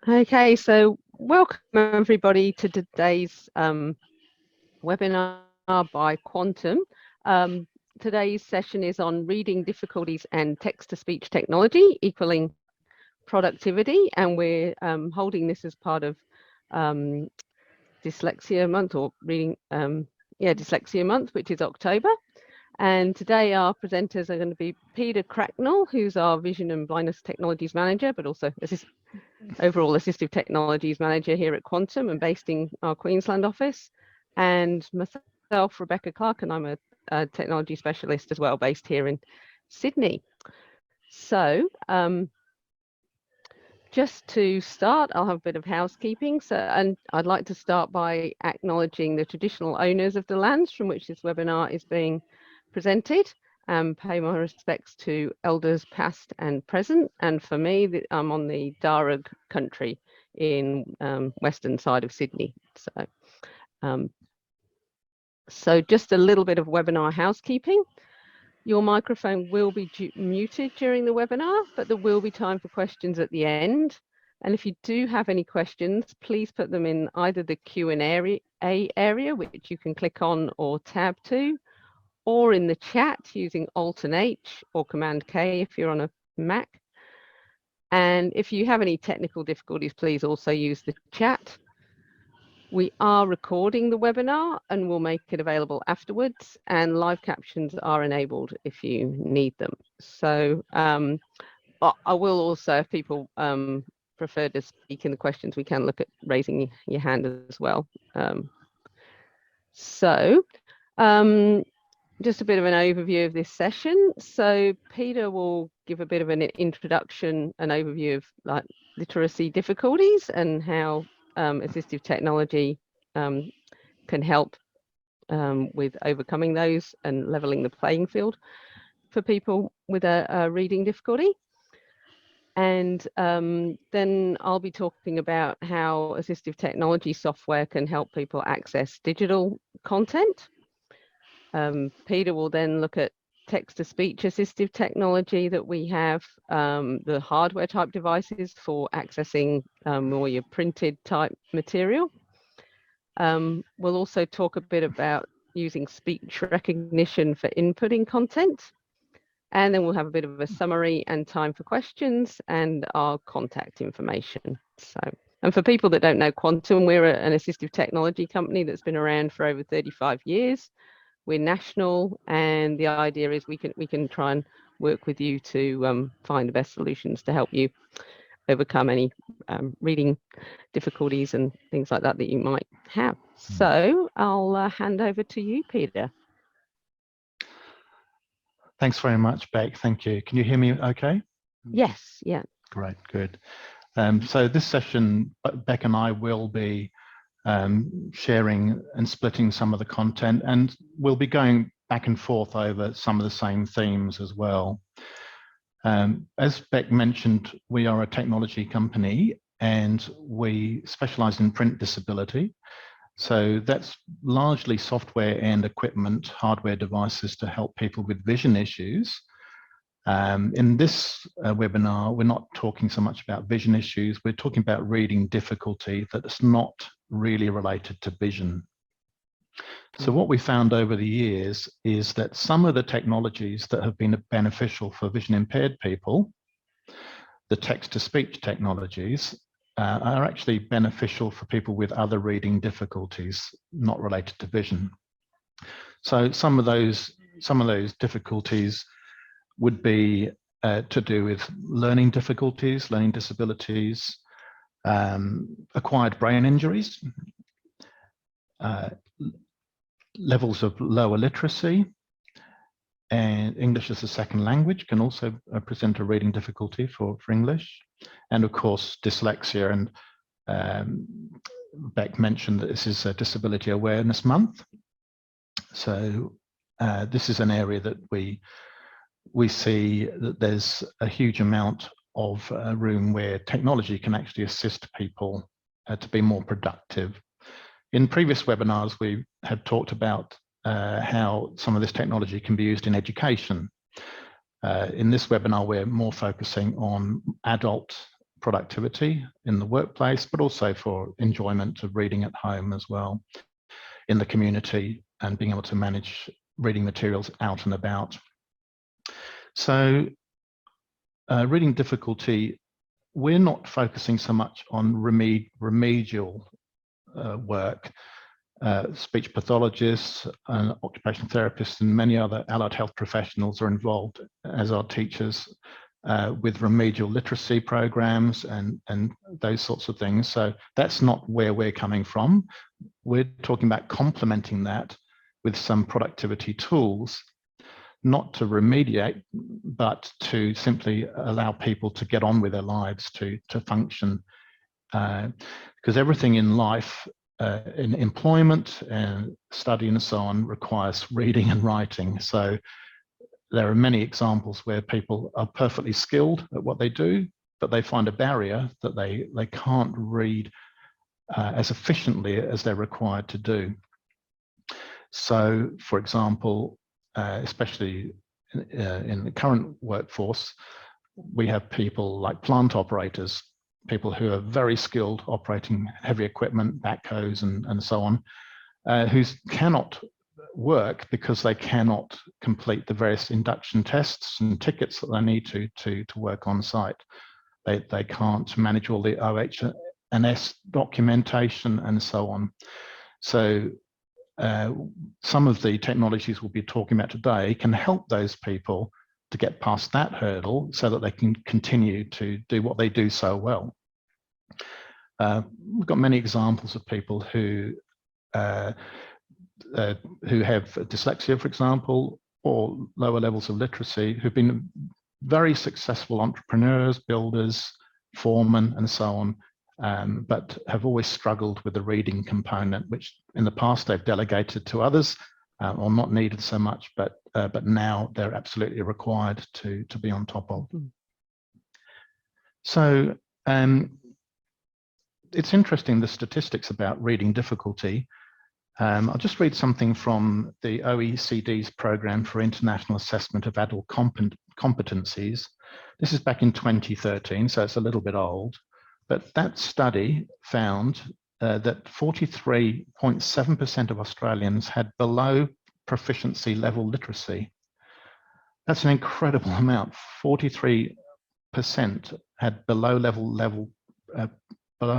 Okay, so welcome everybody to today's webinar by Quantum. Today's session is on reading difficulties and text-to-speech technology equaling productivity, and we're holding this as part of Dyslexia Month, or Dyslexia Month, which is October. And today our presenters are going to be Peter Cracknell, who's our Vision and Blindness Technologies Manager, but also overall Assistive Technologies Manager here at Quantum and based in our Queensland office, and myself, Rebecca Clark, and I'm a technology specialist as well, based here in Sydney. So just to start, I'll have a bit of housekeeping. And I'd like to start by acknowledging the traditional owners of the lands from which this webinar is being presented, and pay my respects to elders past and present. And for me, I'm on the Darug country in western side of Sydney. So just a little bit of webinar housekeeping. Your microphone will be muted during the webinar, but there will be time for questions at the end. And if you do have any questions, please put them in either the Q&A area, which you can click on or tab to, or in the chat using Alt+H or Command-K if you're on a Mac. And if you have any technical difficulties, please also use the chat. We are recording the webinar and we'll make it available afterwards, and live captions are enabled if you need them. So I will also, if people prefer to speak in the questions, we can look at raising your hand as well. Just a bit of an overview of this session. So Peter will give a bit of an introduction, an overview of like literacy difficulties and how assistive technology can help with overcoming those and leveling the playing field for people with a reading difficulty. And then I'll be talking about how assistive technology software can help people access digital content. Peter will then look at text-to-speech assistive technology that we have, the hardware type devices for accessing more your printed type material. We'll also talk a bit about using speech recognition for inputting content. And then we'll have a bit of a summary and time for questions and our contact information. And for people that don't know Quantum, we're an assistive technology company that's been around for over 35 years. We're national, and the idea is we can try and work with you to find the best solutions to help you overcome any reading difficulties and things like that you might have. So I'll hand over to you, Peter. Thanks very much, Beck. Thank you. Can you hear me okay? Yes, yeah. Great, good. So this session, Beck and I will be sharing and splitting some of the content, and we'll be going back and forth over some of the same themes as well. As Beck mentioned, we are a technology company and we specialize in print disability. So that's largely software and equipment, hardware devices to help people with vision issues. In this webinar, we're not talking so much about vision issues, we're talking about reading difficulty that's not really related to vision. So what we found over the years is that some of the technologies that have been beneficial for vision impaired people, the text-to-speech technologies, are actually beneficial for people with other reading difficulties not related to vision. So some of those difficulties would be to do with learning difficulties, learning disabilities, acquired brain injuries, levels of lower literacy, and English as a second language can also present a reading difficulty for English, and of course dyslexia. And Beck mentioned that this is a Disability Awareness Month, so this is an area that we see that there's a huge amount of room where technology can actually assist people to be more productive. In previous webinars, we have talked about how some of this technology can be used in education. In this webinar, we're more focusing on adult productivity in the workplace, but also for enjoyment of reading at home as well, in the community, and being able to manage reading materials out and about. So reading difficulty, we're not focusing so much on remedial work. Speech pathologists and occupational therapists and many other allied health professionals are involved as our teachers with remedial literacy programs and those sorts of things. So that's not where we're coming from. We're talking about complementing that with some productivity tools, not to remediate, but to simply allow people to get on with their lives, to function. Because everything in life, in employment and study and so on, requires reading and writing. So there are many examples where people are perfectly skilled at what they do, but they find a barrier that they can't read as efficiently as they're required to do. So, for example, especially in the current workforce, we have people like plant operators, people who are very skilled operating heavy equipment, backhoes and so on, who cannot work because they cannot complete the various induction tests and tickets that they need to work on site. They can't manage all the OH&S documentation and so on. So some of the technologies we'll be talking about today can help those people to get past that hurdle so that they can continue to do what they do so well. We've got many examples of people who have dyslexia, for example, or lower levels of literacy, who've been very successful entrepreneurs, builders, foremen, and so on, but have always struggled with the reading component, which in the past they've delegated to others or not needed so much, but now they're absolutely required to be on top of. So it's interesting, the statistics about reading difficulty. I'll just read something from the OECD's Program for International Assessment of Adult Competencies. This is back in 2013, so it's a little bit old. But that study found that 43.7% of Australians had below proficiency level literacy. That's an incredible amount. 43% had below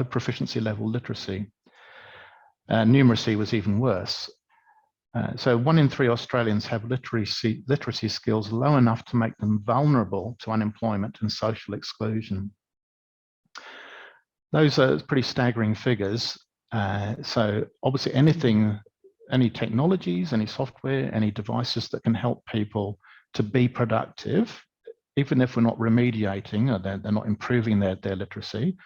proficiency level literacy. Numeracy was even worse. So 1 in 3 Australians have literacy skills low enough to make them vulnerable to unemployment and social exclusion. Those are pretty staggering figures. So obviously any technologies, any software, any devices that can help people to be productive, even if we're not remediating or they're not improving their literacy,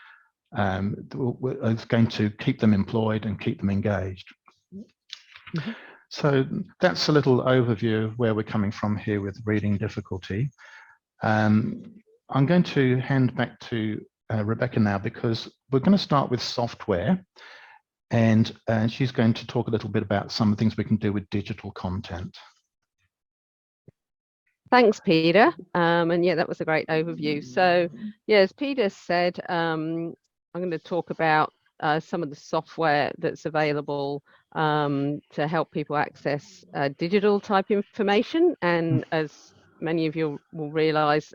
is going to keep them employed and keep them engaged. Mm-hmm. So that's a little overview of where we're coming from here with reading difficulty. I'm going to hand back to Rebecca now, because we're going to start with software, and she's going to talk a little bit about some of the things we can do with digital content. Thanks, Peter. And yeah, that was a great overview. So yeah, as Peter said, I'm going to talk about some of the software that's available to help people access digital type information. And as many of you will realize,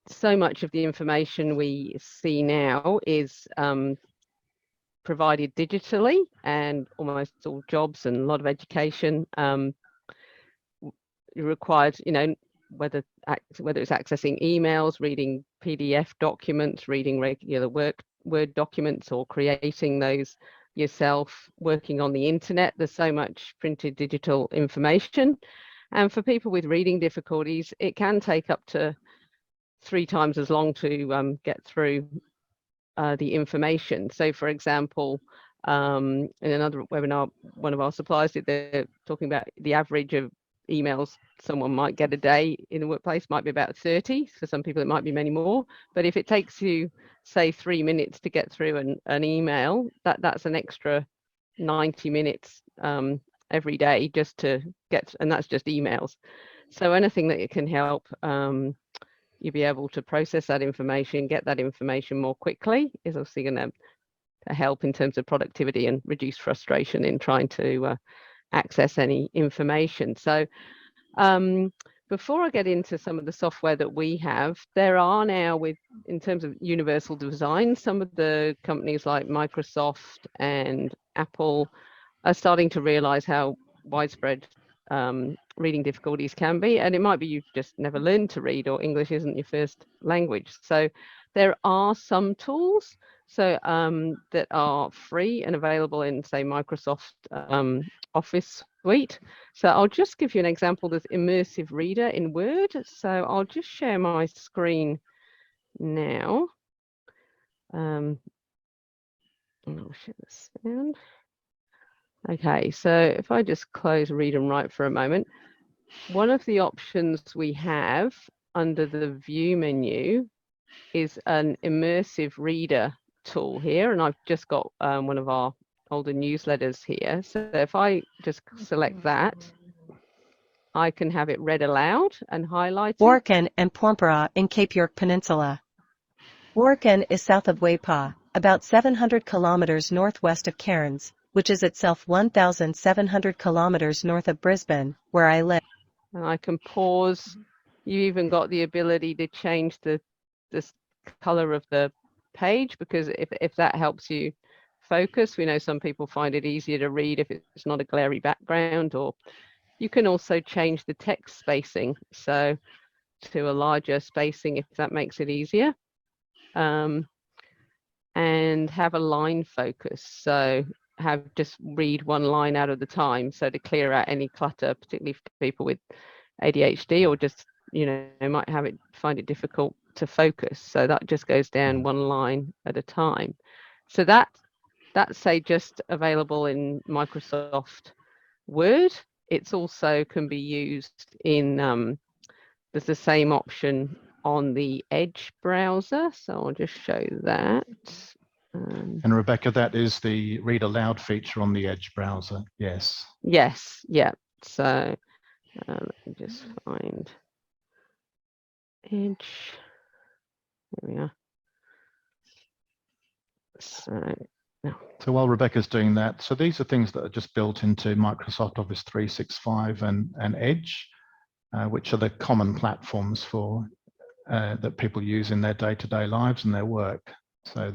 so much of the information we see now is provided digitally, and almost all jobs and a lot of education required, whether it's accessing emails, reading PDF documents, reading regular Word documents, or creating those yourself, working on the internet. There's so much printed digital information. And for people with reading difficulties, it can take up to 3 times as long to get through the information. So for example, in another webinar, one of our suppliers they're talking about the average of emails someone might get a day in the workplace might be about 30. For some people it might be many more, but if it takes you say 3 minutes to get through an email, that's an extra 90 minutes every day just to get, and that's just emails. So anything that can help you'll be able to process that information, get that information more quickly, is obviously going to help in terms of productivity and reduce frustration in trying to access any information. So before I get into some of the software that we have, there are now, in terms of universal design, some of the companies like Microsoft and Apple are starting to realize how widespread reading difficulties can be, and it might be you've just never learned to read, or English isn't your first language. So there are some tools that are free and available in, say, Microsoft Office Suite. So I'll just give you an example. There's Immersive Reader in Word. So I'll just share my screen now. I'll share the sound. Okay, so if I just close Read and Write for a moment, one of the options we have under the View menu is an Immersive Reader tool here, and I've just got one of our older newsletters here. So if I just select that, I can have it read aloud and highlighted. Warken and Pompera in Cape York Peninsula. Warken is south of Waipa, about 700 kilometers northwest of Cairns, which is itself 1,700 kilometers north of Brisbane, where I live. And I can pause. You even got the ability to change the color of the page, because if that helps you focus, we know some people find it easier to read if it's not a glary background. Or you can also change the text spacing, so to a larger spacing if that makes it easier, and have a line focus, so just read one line out at a time, so to clear out any clutter, particularly for people with ADHD, or just might find it difficult to focus. So that just goes down one line at a time. So that's say just available in Microsoft Word. It's also can be used in there's the same option on the Edge browser, so I'll just show that. And Rebecca, that is the read aloud feature on the Edge browser. Yes. Yes. Yeah. So let me just find Edge. There we are. So while Rebecca's doing that, so these are things that are just built into Microsoft Office 365 and Edge, which are the common platforms for that people use in their day-to-day lives and their work. So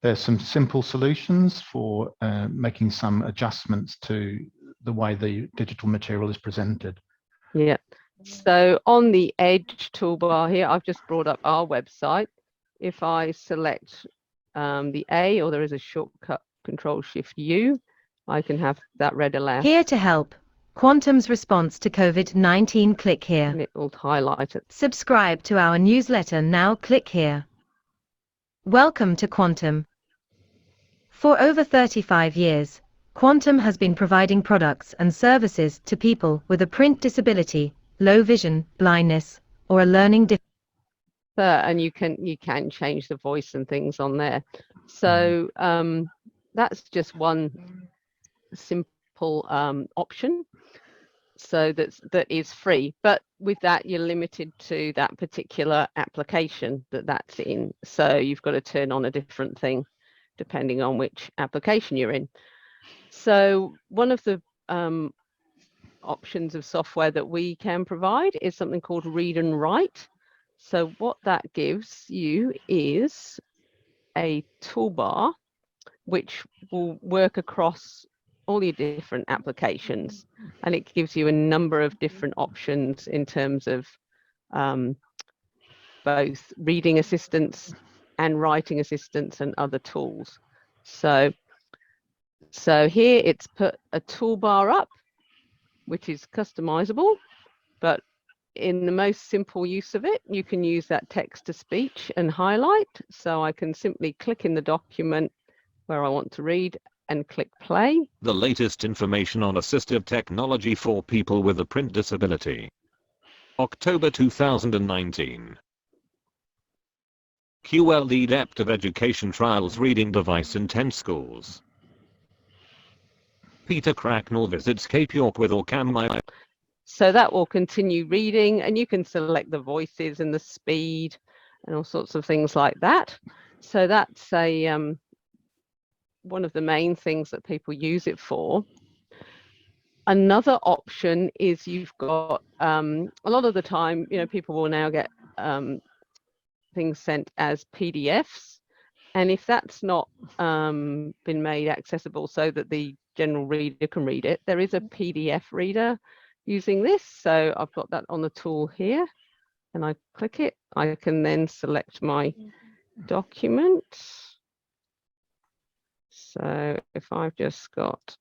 there's some simple solutions for making some adjustments to the way the digital material is presented. Yeah. So on the Edge toolbar here, I've just brought up our website. If I select the A, or there is a shortcut Control-Shift-U, I can have that read aloud. Here to help. Quantum's response to COVID-19. Click here. And it will highlight it. Subscribe to our newsletter now. Click here. Welcome to Quantum. For over 35 years, Quantum has been providing products and services to people with a print disability, low vision, blindness, or a learning difficulty. And you can change the voice and things on there. So that's just one simple option. So that is free, but with that you're limited to that particular application that's in. So you've got to turn on a different thing depending on which application you're in. So one of the options of software that we can provide is something called Read and Write. So what that gives you is a toolbar which will work across all your different applications, and it gives you a number of different options in terms of both reading assistance and writing assistance and other tools. So here it's put a toolbar up, which is customizable, but in the most simple use of it, you can use that text to speech and highlight. So I can simply click in the document where I want to read and click play. The latest information on assistive technology for people with a print disability. October 2019. QLD Depth of Education trials reading device in 10 schools. Peter Cracknell visits Cape York with Orcam. So that will continue reading, and you can select the voices and the speed and all sorts of things like that. So that's one of the main things that people use it for. Another option is you've got a lot of the time, people will now get things sent as PDFs. And if that's not been made accessible so that the general reader can read it, there is a PDF reader using this. So I've got that on the tool here, and I click it. I can then select my document. So if I've just got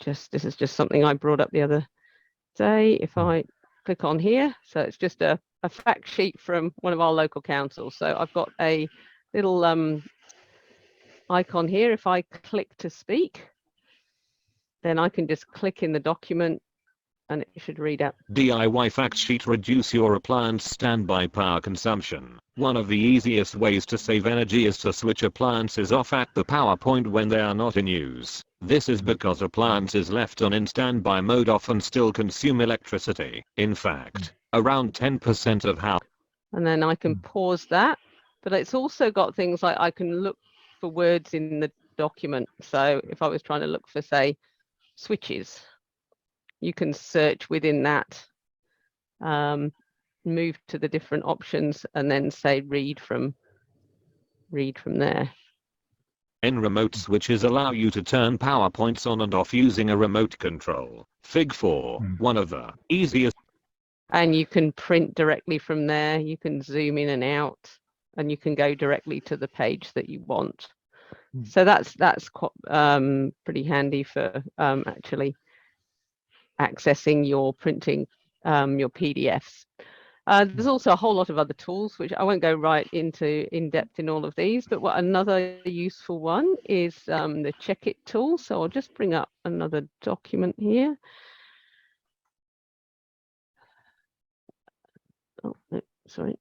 this is just something I brought up the other day. If I click on here, so it's just a fact sheet from one of our local councils. So I've got a little icon here. If I click to speak, then I can just click in the document and it should read out. DIY fact sheet: reduce your appliance standby power consumption. One of the easiest ways to save energy is to switch appliances off at the power point when they are not in use. This is because appliances left on in standby mode often still consume electricity. In fact, around 10% of how. And then I can pause that, but it's also got things like I can look for words in the document. So if I was trying to look for, say, switches, you can search within that, move to the different options, and then say read from there. Remote switches allow you to turn power points on and off using a remote control. Fig 4, one of the easiest. And you can print directly from there. You can zoom in and out, and you can go directly to the page that you want. So that's quite pretty handy for actually accessing your printing, your PDFs. There's also a whole lot of other tools, which I won't go right into in depth in all of these, but another useful one is the Check It tool. So I'll just bring up another document here. Oh, no, sorry.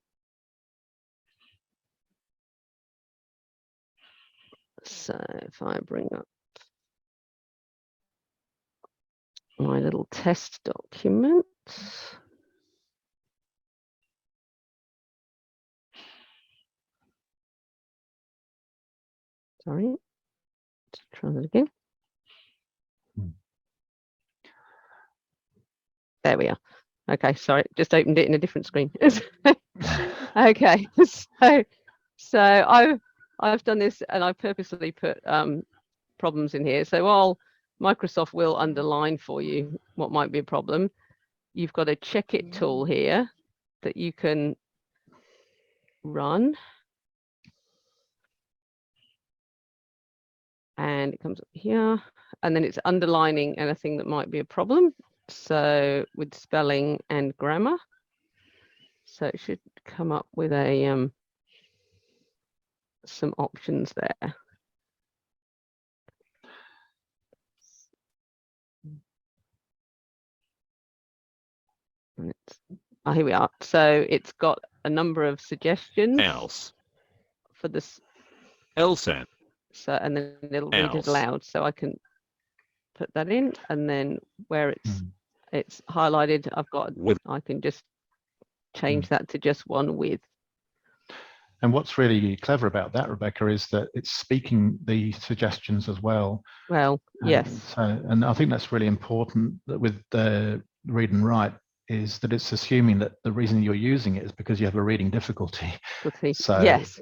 So if I bring up my little test document. Sorry, let's try that again. There we are. Okay, sorry, just opened it in a different screen. Okay, so I've done this, and I purposely put problems in here. So while Microsoft will underline for you what might be a problem, you've got a Check It tool here that you can run. And it comes up here, and then it's underlining anything that might be a problem. So with spelling and grammar. So it should come up with a some options there. And here we are. So it's got a number of suggestions. Else. For this. Else. So, and then it'll read it aloud. So I can put that in, and then where it's highlighted, I can just change that to just one with. And what's really clever about that, Rebecca, is that it's speaking the suggestions as well. Well, yes. And I think that's really important that with the read and write is that it's assuming that the reason you're using it is because you have a reading difficulty. So yes,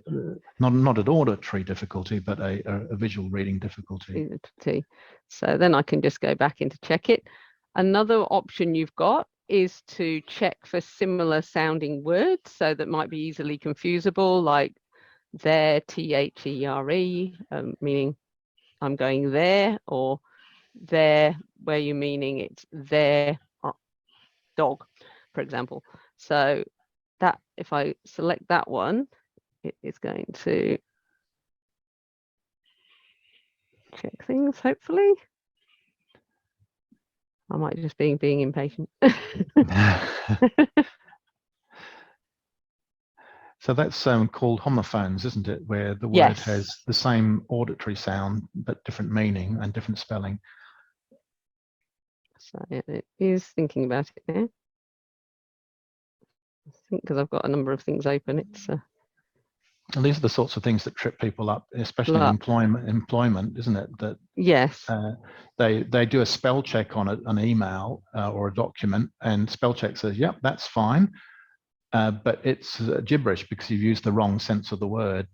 not an auditory difficulty, but a visual reading difficulty. So then I can just go back into Check It. Another option you've got is to check for similar sounding words, so that might be easily confusable, like there, THERE, meaning I'm going there, or there, where you're meaning it's their dog, for example. So that, if I select that one, it is going to check things, hopefully. I might just be being impatient. So that's called homophones, isn't it? Where the word Yes. has the same auditory sound, but different meaning and different spelling. So it is thinking about it now. I think because I've got a number of things open, it's And these are the sorts of things that trip people up, especially in employment, isn't it? That yes. They do a spell check on an email or a document, and spell check says, "Yep, that's fine," but it's gibberish because you've used the wrong sense of the word.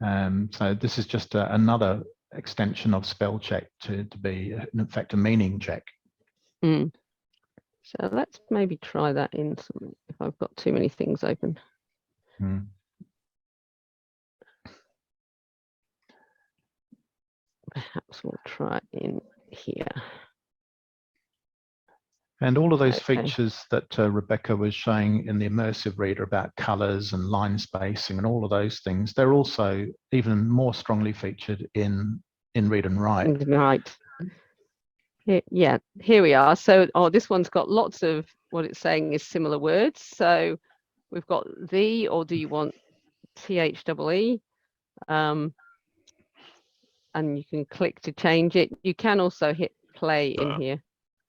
So this is just another extension of spell check to be, in fact, a meaning check. Mm. So let's maybe try that in something if I've got too many things open. Mm. Perhaps we'll try it in here. And all of those Okay. features that Rebecca was showing in the immersive reader about colors and line spacing and all of those things, they're also even more strongly featured in Read and Write. Right. Yeah, here we are. So, this one's got lots of what it's saying is similar words. So we've got the, or do you want THEE? And you can click to change it. You can also hit play in here.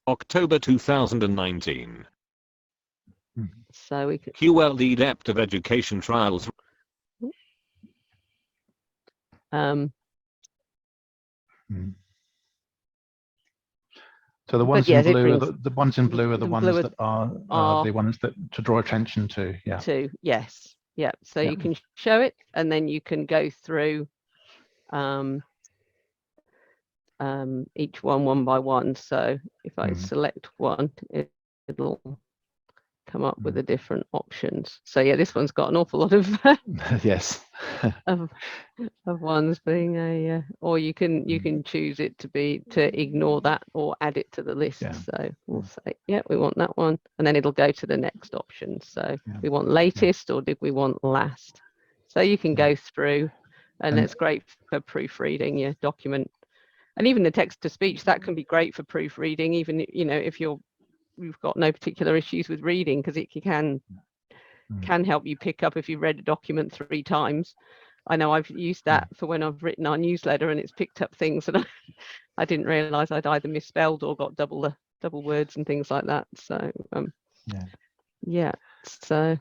October 2019. So we could. QLD Depth of Education Trials. So the ones in blue, the ones in blue are the ones blue that are the ones that to draw attention to. Yeah. Yes. Yeah. So you can show it, and then you can go through each one by one. So if I select one, it'll come up with the different options. So yeah, this one's got an awful lot of yes of ones being a or you can choose it to ignore that or add it to the list. So we'll say we want that one, and then it'll go to the next option. So we want latest or did we want last? So you can go through, and it's great for proofreading your document. And even the text to speech, that can be great for proofreading, even if you've got no particular issues with reading, because it can help you pick up if you've read a document 3 times. I know I've used that for when I've written our newsletter, and it's picked up things that I didn't realize I'd either misspelled or got double words and things like that. So so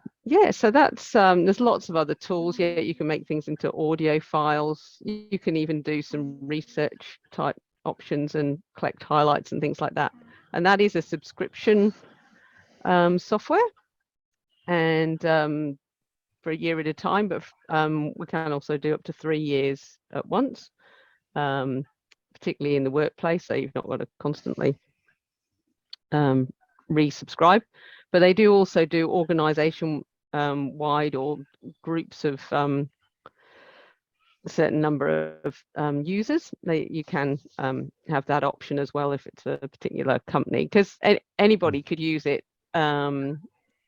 that's there's lots of other tools. You can make things into audio files. You can even do some research type options and collect highlights and things like that. And that is a subscription software, and for a year at a time, but we can also do up to 3 years at once, particularly in the workplace, so you've not got to constantly resubscribe. But they do also do organization wide or groups of a certain number of users. You can have that option as well if it's a particular company, because anybody could use it. And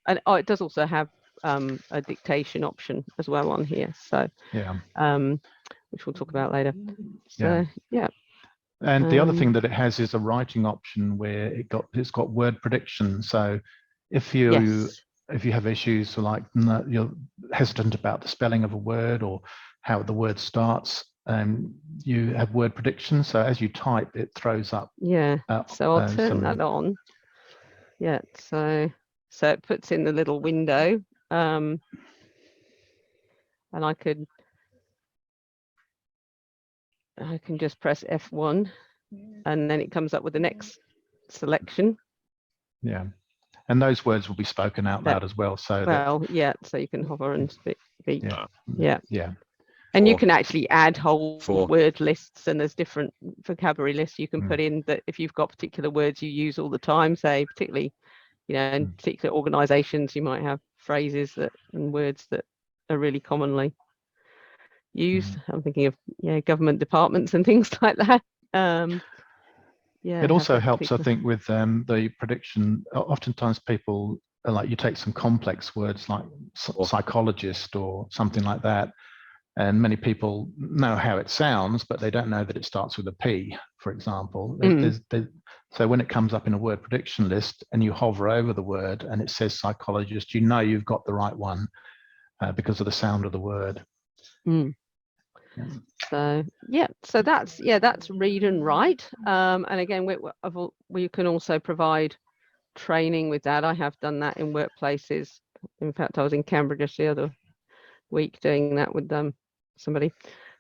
it does also have a dictation option as well on here. So which we'll talk about later. So and the other thing that it has is a writing option where it's got word prediction. So if you have issues like you're hesitant about the spelling of a word or how the word starts, you have word prediction. So as you type, it throws up. So I'll turn that on. So it puts in the little window, and I can just press F1, and then it comes up with the next selection. And those words will be spoken out loud as well. So so you can hover and speak. And you can actually add whole word lists, and there's different vocabulary lists you can put in that if you've got particular words you use all the time, say particularly in particular organizations, you might have phrases and words that are really commonly used. I'm thinking of government departments and things like that. It also helps, I think, with the prediction. Oftentimes people you take some complex words like psychologist or something like that, and many people know how it sounds, but they don't know that it starts with a P, for example. So when it comes up in a word prediction list and you hover over the word and it says psychologist, you've got the right one. because of the sound of the word. Mm. So yeah, so that's read and write. And again, we can also provide training with that. I have done that in workplaces. In fact, I was in Canberra just the other week doing that with somebody.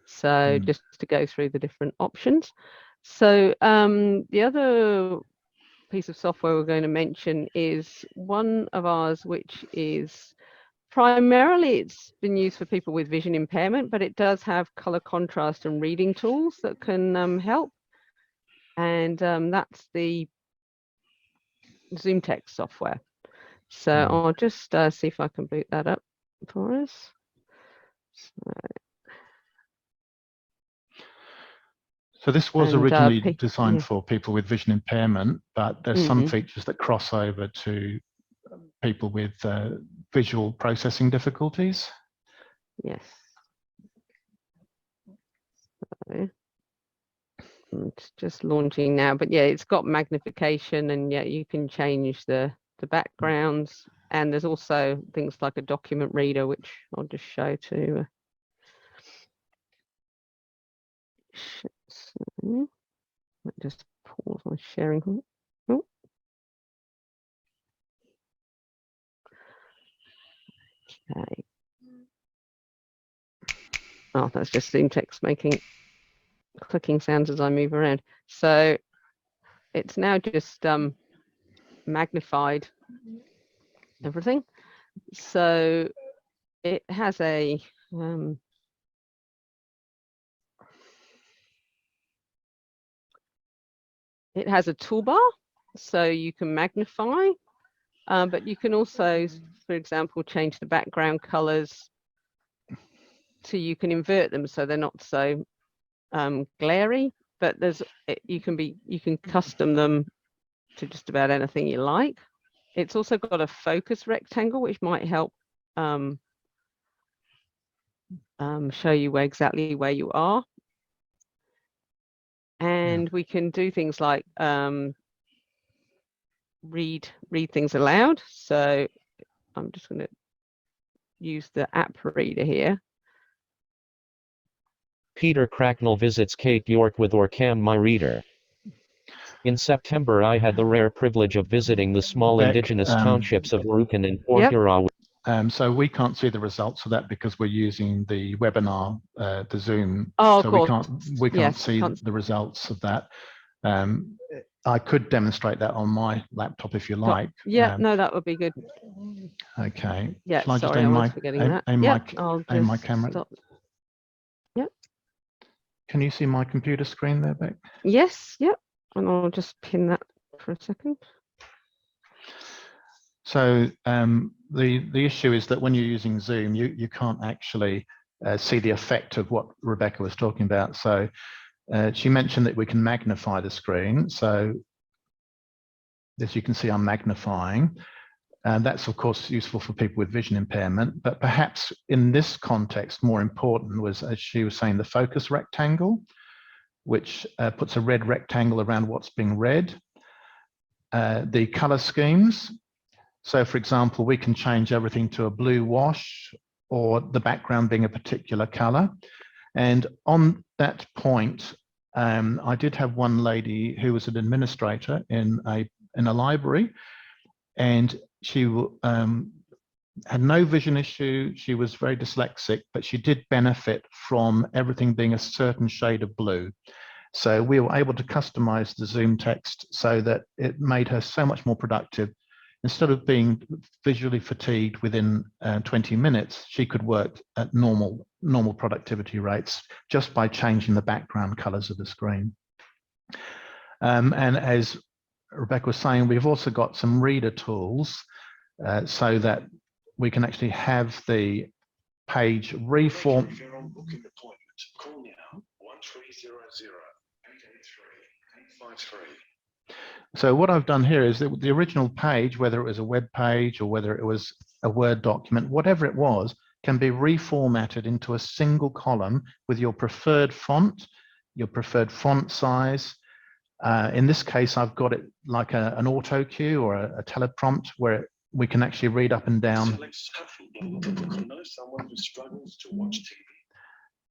So just to go through the different options. So the other piece of software we're going to mention is one of ours, which is primarily it's been used for people with vision impairment, but it does have color contrast and reading tools that can help. And that's the Zoom text software. So I'll just see if I can boot that up for us. So this was originally designed for people with vision impairment, but there's some features that cross over to people with visual processing difficulties. Yes. So it's just launching now, but yeah, it's got magnification, and yeah, you can change the backgrounds, and there's also things like a document reader, which I'll just show to. So, just pause my sharing. Oh. Okay. Oh, that's just Zoom text making clicking sounds as I move around. So it's now just magnified everything. So it has a toolbar, so you can magnify, but you can also, for example, change the background colors so you can invert them so they're not so glary. But you can custom them to just about anything you like. It's also got a focus rectangle, which might help show you exactly where you are. And we can do things like read things aloud. So I'm just going to use the app reader here. Peter Cracknell visits Cape York with Orcam My Reader. In September, I had the rare privilege of visiting the small indigenous townships of Rukun and Port Huron. So we can't see the results of that because we're using the webinar, the Zoom. Oh, so we can't see the results of that. I could demonstrate that on my laptop if you like. Yeah, no, that would be good. Okay. Yeah, shall I just sorry, I was forgetting that. aim my camera? Stop. Yep. Can you see my computer screen there, Beck? Yes, yep. And I'll just pin that for a second. So the issue is that when you're using Zoom, you can't actually see the effect of what Rebecca was talking about. So she mentioned that we can magnify the screen. So as you can see, I'm magnifying. And that's, of course, useful for people with vision impairment. But perhaps in this context, more important was, as she was saying, the focus rectangle, which puts a red rectangle around what's being read. The color schemes. So, for example, we can change everything to a blue wash or the background being a particular color. And on that point, I did have one lady who was an administrator in a library, and she had no vision issue. She was very dyslexic, but she did benefit from everything being a certain shade of blue. So we were able to customize the Zoom text so that it made her so much more productive. Instead of being visually fatigued within 20 minutes, she could work at normal productivity rates just by changing the background colors of the screen. And as Rebecca was saying, we've also got some reader tools so that we can actually have the page reform. If you're on booking appointment, call now 1300 883 853. So what I've done here is that the original page, whether it was a web page or whether it was a Word document, whatever it was, can be reformatted into a single column with your preferred font, your preferred font size. In this case, I've got it like an auto cue or a teleprompt where we can actually read up and down know someone who struggles to watch TV.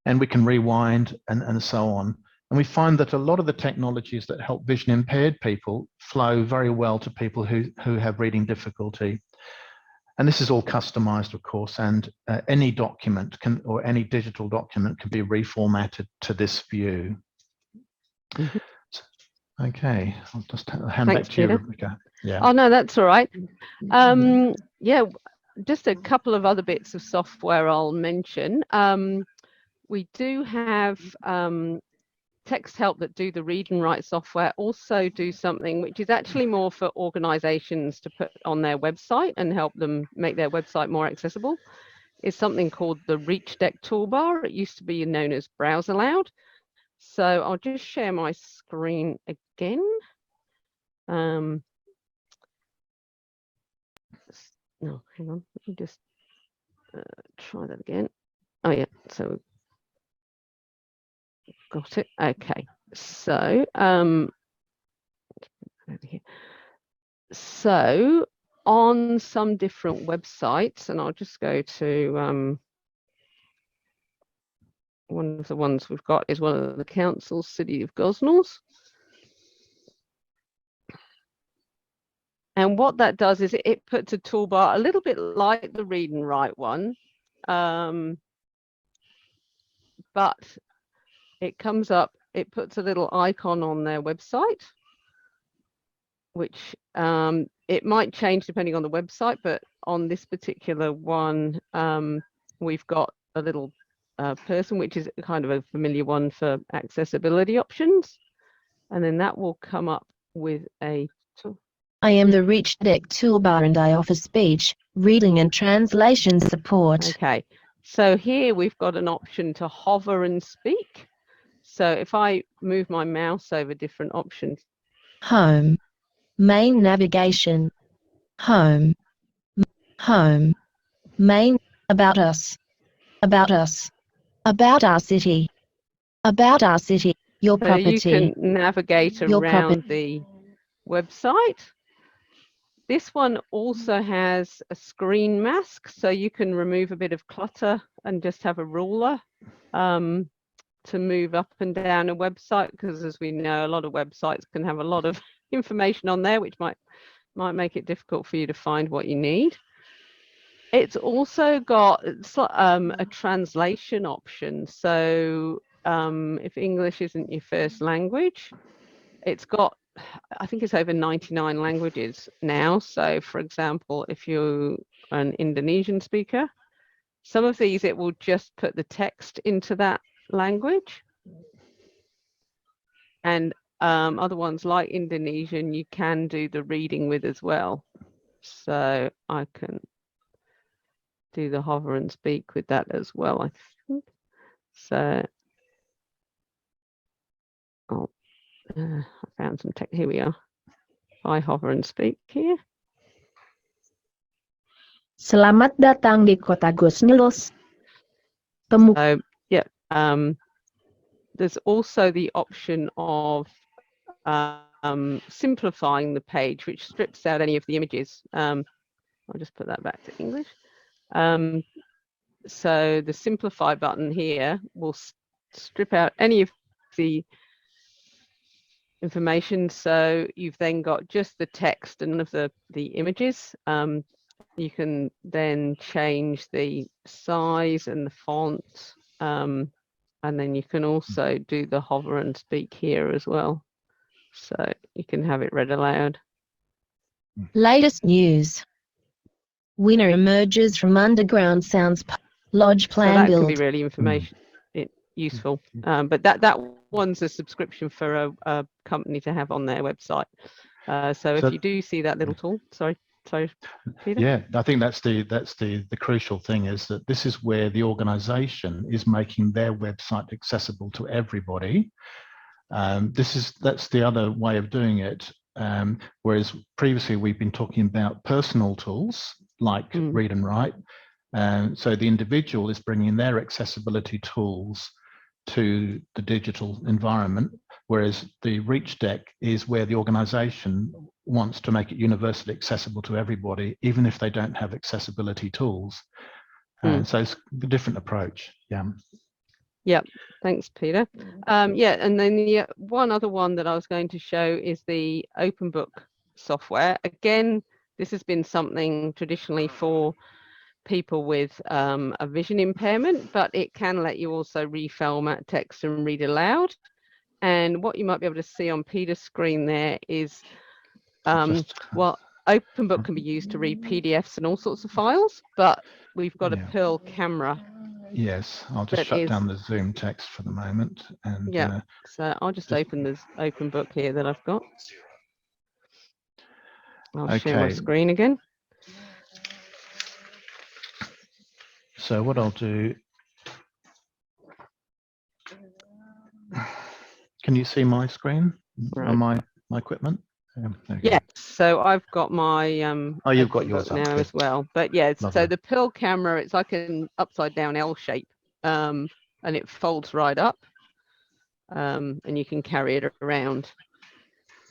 And we can rewind and so on. And we find that a lot of the technologies that help vision impaired people flow very well to people who have reading difficulty. And this is all customized, of course, and any document can, or any digital document can be reformatted to this view. Mm-hmm. Okay, I'll just hand back to you, Rebecca. Yeah. Oh, no, that's all right. Yeah, just a couple of other bits of software I'll mention. We do have text help that do the read and write software, also do something which is actually more for organizations to put on their website and help them make their website more accessible. It's something called the Reach Deck toolbar. It used to be known as Browse Aloud. So I'll just share my screen again. No, hang on, let me just try that again. Oh yeah, so got it. Okay, so over here. So on some different websites, and I'll just go to one of the ones we've got is one of the councils, City of Gosnells. And what that does is it puts a toolbar a little bit like the read and write one, but it comes up, it puts a little icon on their website, which it might change depending on the website, but on this particular one, we've got a little person, which is kind of a familiar one for accessibility options. And then that will come up with a tool. I am the Reach Deck toolbar and I offer speech, reading and translation support. Okay, so here we've got an option to hover and speak. So if I move my mouse over different options. Home. Main navigation. Home. Home. Main. About us. About us. About our city. About our city. Your property. So you can navigate around the website. This one also has a screen mask, so you can remove a bit of clutter and just have a ruler to move up and down a website, because as we know, a lot of websites can have a lot of information on there, which might make it difficult for you to find what you need. It's also got a translation option. So if English isn't your first language, it's got, I think it's over 99 languages now. So for example, if you're an Indonesian speaker, some of these it will just put the text into that language. And other ones like Indonesian, you can do the reading with as well. So I can do the hover and speak with that as well, I think. So I found some tech. Here we are. I hover and speak here. Selamat datang di Kota Gosnells. So yeah, there's also the option of simplifying the page, which strips out any of the images. I'll just put that back to English. So the simplify button here will strip out any of the information. So you've then got just the text and none of the images. You can then change the size and the font. And then you can also do the hover and speak here as well. So you can have it read aloud. Latest news. Winner emerges from underground sounds. Lodge plan so that build. can be really useful. But that one's a subscription for a company to have on their website. So if you do see that little tool, sorry, Peter? Yeah, I think that's the crucial thing, is that this is where the organization is making their website accessible to everybody. That's the other way of doing it. Whereas previously we've been talking about personal tools like read and write. So the individual is bringing their accessibility tools to the digital environment, whereas the Reach Deck is where the organization wants to make it universally accessible to everybody, even if they don't have accessibility tools. So it's a different approach. Yeah. Yep. Thanks, Peter. Yeah, and then the one other one that I was going to show is the open book software. Again, this has been something traditionally for people with a vision impairment, but it can let you also reformat text and read aloud. And what you might be able to see on Peter's screen there is, well, open book can be used to read PDFs and all sorts of files, but we've got a Pearl camera. Yes, I'll just shut down the Zoom text for the moment. And yeah, so I'll just open this open book here that I've got. I'll share my screen again. So what I'll do, can you see my screen on my equipment? Yes, so I've got my you've got yours now as well. But yeah, Lovely. so the Pearl camera, it's like an upside down L shape, and it folds right up, and you can carry it around.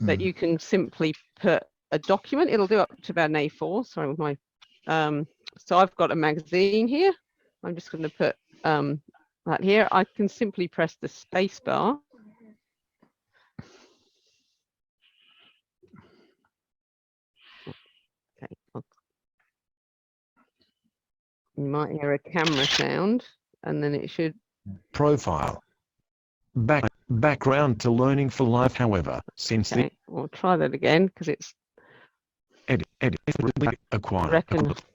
But you can simply put a document, it'll do up to about an A4. Sorry, with my so I've got a magazine here. I'm just going to put that here. I can simply press the space bar. Okay. You might hear a camera sound, and then it should. Profile. Background to learning for life, however, since the... We'll try that again, because it's... Acquire.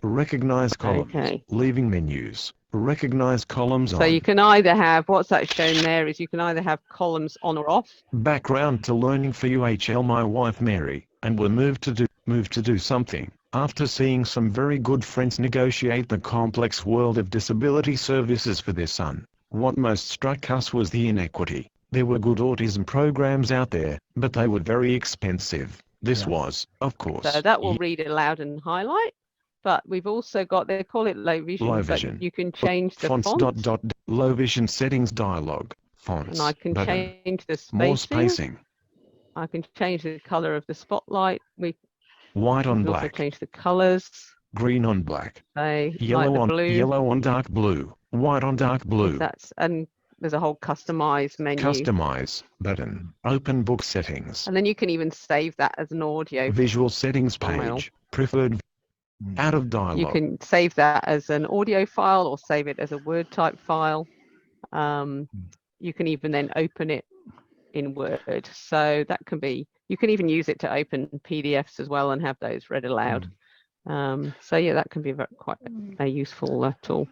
Recognize columns. Leaving menus. Recognize columns on. So you can either have, what's that shown there is you can either have columns on or off. Background to learning for UHL. My wife Mary, and were moved to do something. After seeing some very good friends negotiate the complex world of disability services for their son, what most struck us was the inequity. There were good autism programs out there, but they were very expensive. This was, of course. So that will read aloud and highlight, but we've also got, they call it low vision, but you can change the fonts. font. Low vision settings dialog. Fonts. And I can change the spacing. More spacing. I can change the color of the spotlight. White on black. Also change the colors. Green on black. Yellow on blue. Yellow on dark blue. White on dark blue. And there's a whole customize menu. Customize button. Open book settings. And then you can even save that as an audio. Visual settings page. File. Preferred. Out of dialog. You can save that as an audio file or save it as a Word type file. You can even then open it in Word. So that can be, you can even use it to open PDFs as well and have those read aloud. So yeah, that can be quite a useful tool.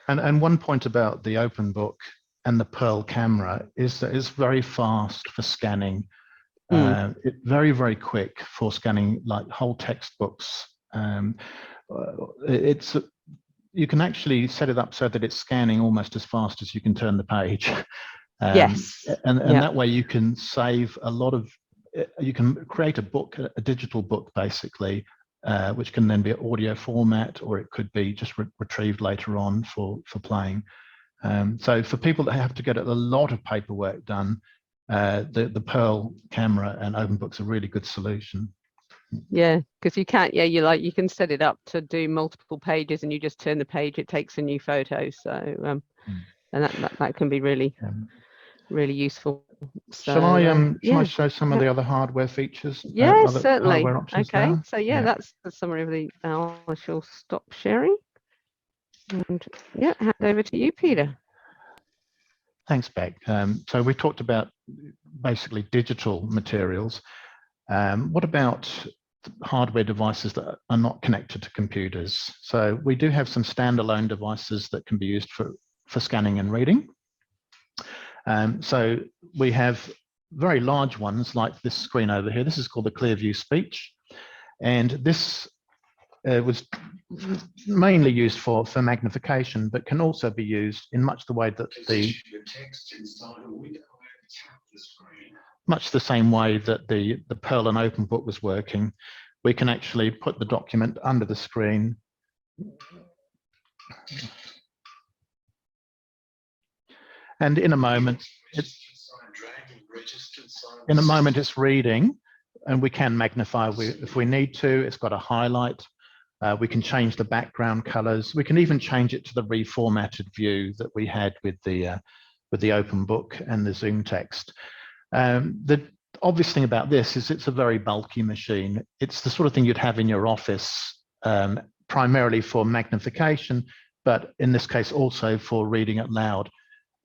And one point about the open book and the Pearl camera is that it's very fast for scanning. It's very, very quick for scanning like whole textbooks. You can actually set it up so that it's scanning almost as fast as you can turn the page. Yes. And that way you can save a lot of, you can create a book, a digital book basically, which can then be an audio format, or it could be just retrieved later on for playing. So for people that have to get a lot of paperwork done, the Pearl camera and open book's a really good solution. Yeah, because you can't, you can set it up to do multiple pages and you just turn the page, it takes a new photo. So and that can be really really useful. So, shall I show some of the other hardware features? Yeah, certainly. Okay, there? so that's the summary of the. I shall stop sharing. And hand over to you, Peter. Thanks, Beck. So we talked about basically digital materials. What about hardware devices that are not connected to computers? So we do have some standalone devices that can be used for scanning and reading. So we have very large ones like this screen over here. This is called the Clearview Speech. And this was mainly used for magnification, but can also be used in much the way that much the same way that the Pearl and Open Book was working. We can actually put the document under the screen. And in a moment, it's reading, and we can magnify if we need to. It's got a highlight We can change the background colors. We can even change it to the reformatted view that we had with the open book and the Zoom text. The obvious thing about this is it's a very bulky machine. It's the sort of thing you'd have in your office, primarily for magnification, but in this case also for reading it loud.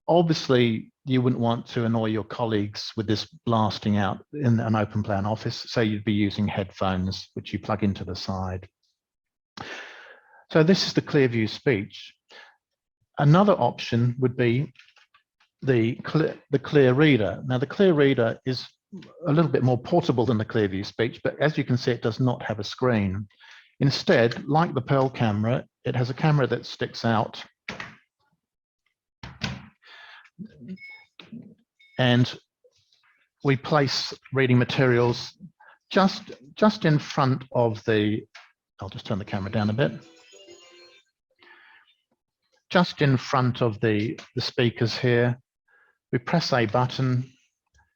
Obviously, you wouldn't want to annoy your colleagues with this blasting out in an open plan office, so you'd be using headphones, which you plug into the side. So this is the Clearview speech. Another option would be the Clear Reader. Now, the Clear Reader is a little bit more portable than the Clearview speech, but as you can see, it does not have a screen. Instead, like the Pearl camera, it has a camera that sticks out, and we place reading materials just in front of the, I'll just turn the camera down a bit, just in front of the speakers here. We press a button,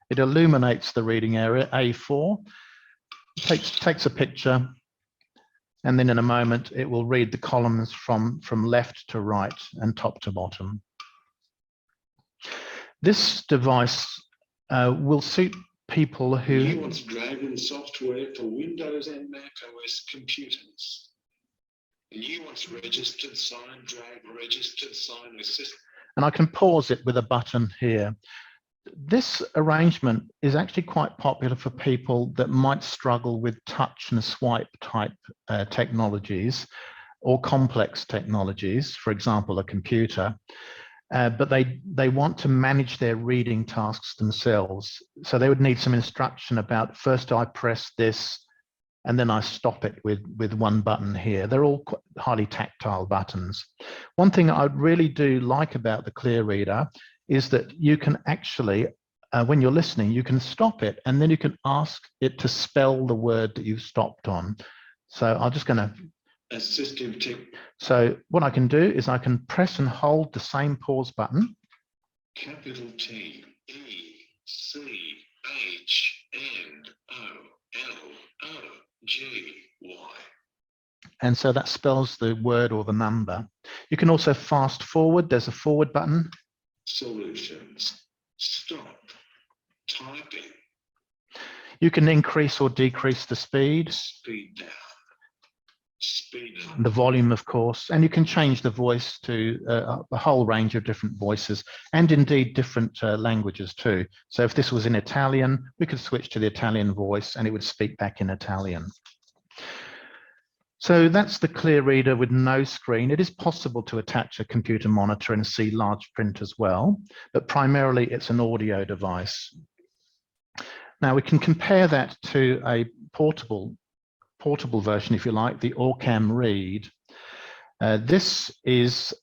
it illuminates the reading area, A4, takes a picture, and then in a moment it will read the columns from left to right and top to bottom. This device will suit people who... You want to drag in software for Windows and Mac OS computers. You want registered sign, drag registered sign assist. And I can pause it with a button here. This arrangement is actually quite popular for people that might struggle with touch and swipe type technologies or complex technologies, for example, a computer. But they want to manage their reading tasks themselves. So they would need some instruction about, first I press this, and then I stop it with one button here. They're all highly tactile buttons. One thing I really do like about the Clear Reader is that you can actually, when you're listening, you can stop it, and then you can ask it to spell the word that you've stopped on. So I'm just going to... Assistive tech. So what I can do is I can press and hold the same pause button. Capital T, E, C, H, N, O, L, O, G, Y. And so that spells the word or the number. You can also fast forward. There's a forward button. Solutions. Stop. Typing. You can increase or decrease the speed. Speed down. Speed up. The volume, of course, and you can change the voice to a whole range of different voices, and indeed different languages too. So if this was in Italian, we could switch to the Italian voice and it would speak back in Italian. So that's the Clear Reader with no screen. It is possible to attach a computer monitor and see large print as well, but primarily it's an audio device. Now we can compare that to a portable version, if you like, the Orcam Read. This is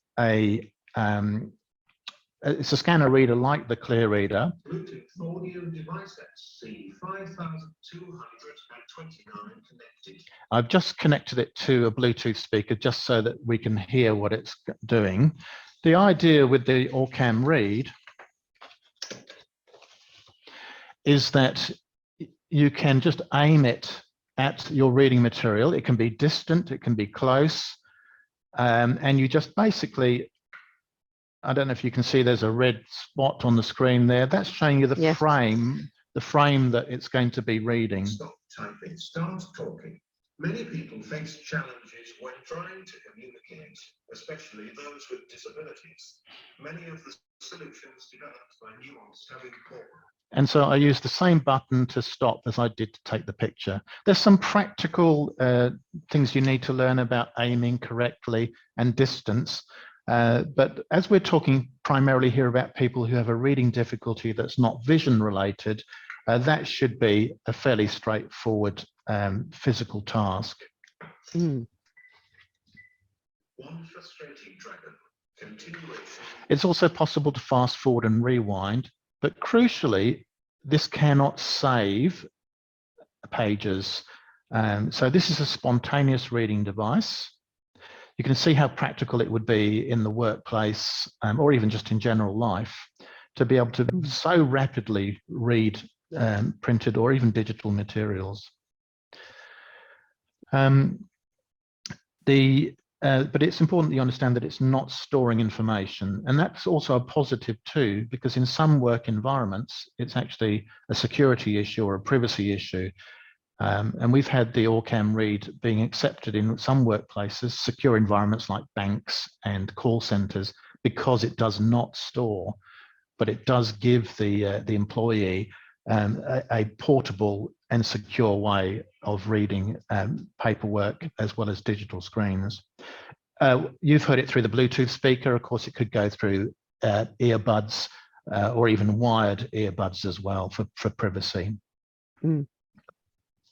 it's a scanner reader like the Clear Reader. Bluetooth audio device C5229 connected. I've just connected it to a Bluetooth speaker just so that we can hear what it's doing. The idea with the Orcam Read is that you can just aim it at your reading material. It can be distant, it can be close, and you just basically, I don't know if you can see there's a red spot on the screen there. That's showing you the frame that it's going to be reading. Stop typing, start talking. Many people face challenges when trying to communicate, especially those with disabilities. Many of the solutions developed by Nuance have important. And so I use the same button to stop as I did to take the picture. There's some practical things you need to learn about aiming correctly and distance. But as we're talking primarily here about people who have a reading difficulty that's not vision related, that should be a fairly straightforward physical task. One frustrating dragon. Continuation. It's also possible to fast forward and rewind. But crucially, this cannot save pages. So this is a spontaneous reading device. You can see how practical it would be in the workplace or even just in general life to be able to so rapidly read printed or even digital materials. But it's important that you understand that it's not storing information, and that's also a positive too, because in some work environments, it's actually a security issue or a privacy issue. And we've had the OrCam read being accepted in some workplaces, secure environments like banks and call centers, because it does not store, but it does give the employee a portable and secure way of reading paperwork as well as digital screens. You've heard it through the Bluetooth speaker. Of course, it could go through earbuds or even wired earbuds as well for privacy. Mm.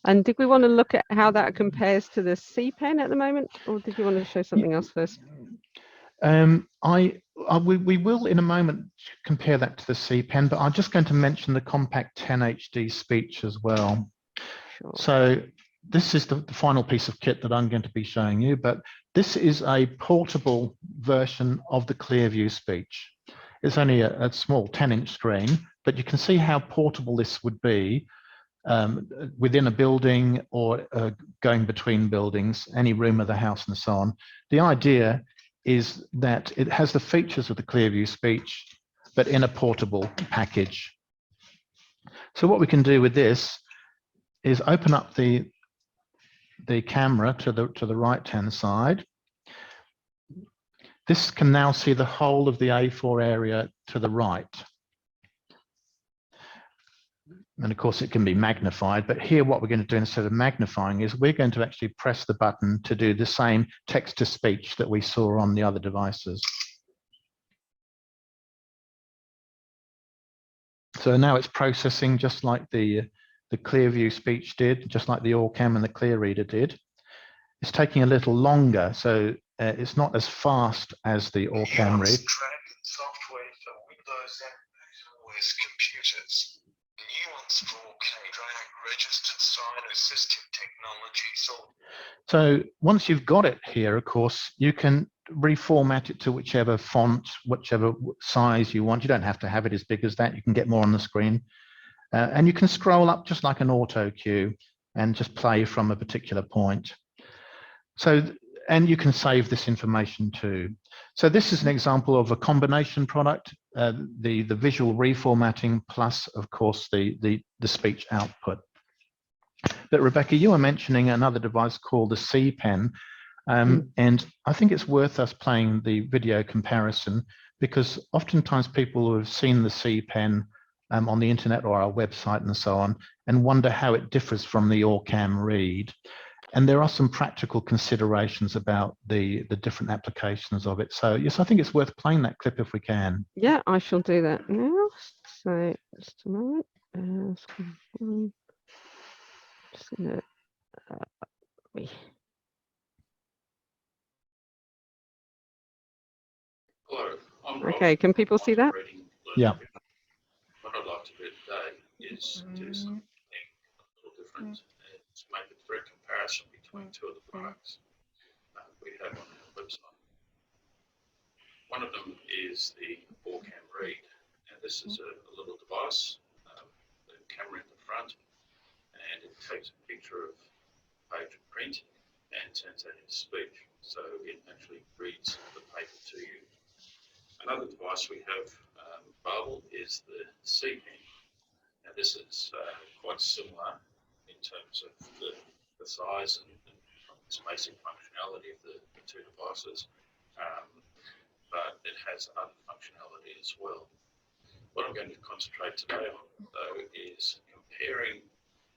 And did we want to look at how that compares to the C Pen at the moment, or did you want to show something else first? We will in a moment compare that to the C Pen, but I'm just going to mention the Compact 10 HD speech as well. Sure. So this is the final piece of kit that I'm going to be showing you, but this is a portable version of the Clearview speech. It's only a small 10-inch screen, but you can see how portable this would be within a building or going between buildings, any room of the house and so on. The idea is that it has the features of the Clearview speech, but in a portable package. So what we can do with this is open up the camera to the right-hand side. This can now see the whole of the A4 area to the right. And of course it can be magnified, but here what we're going to do instead of magnifying is we're going to actually press the button to do the same text-to-speech that we saw on the other devices. So now it's processing just like the Clearview speech did, just like the OrCam and the ClearReader did. It's taking a little longer, so it's not as fast as the OrCam read. Software for Windows and OS computers. Nuance 4K drag registered sign assistive technology. So once you've got it here, of course, you can reformat it to whichever font, whichever size you want. You don't have to have it as big as that. You can get more on the screen. And you can scroll up just like an auto cue and just play from a particular point. So, and you can save this information too. So this is an example of a combination product, the visual reformatting plus, of course, the speech output. But Rebecca, you were mentioning another device called the C Pen, and I think it's worth us playing the video comparison, because oftentimes people who have seen the C Pen on the internet or our website and so on, and wonder how it differs from the OrCam read. And there are some practical considerations about the different applications of it. So yes, I think it's worth playing that clip if we can. Yeah, I shall do that now. So just a moment. Just gonna, Hello, I'm okay, can people see that? Yeah. What I'd like to do today is do something a little different and make a direct comparison between two of the products we have on our website. One of them is the OrCam Read, and this is a little device, the camera in the front, and it takes a picture of page of print and turns that into speech. So it actually reads the paper to you. Another device we have available is the C Pen. Now this is quite similar in terms of the size and its basic functionality of the two devices, but it has other functionality as well. What I'm going to concentrate today on, though, is comparing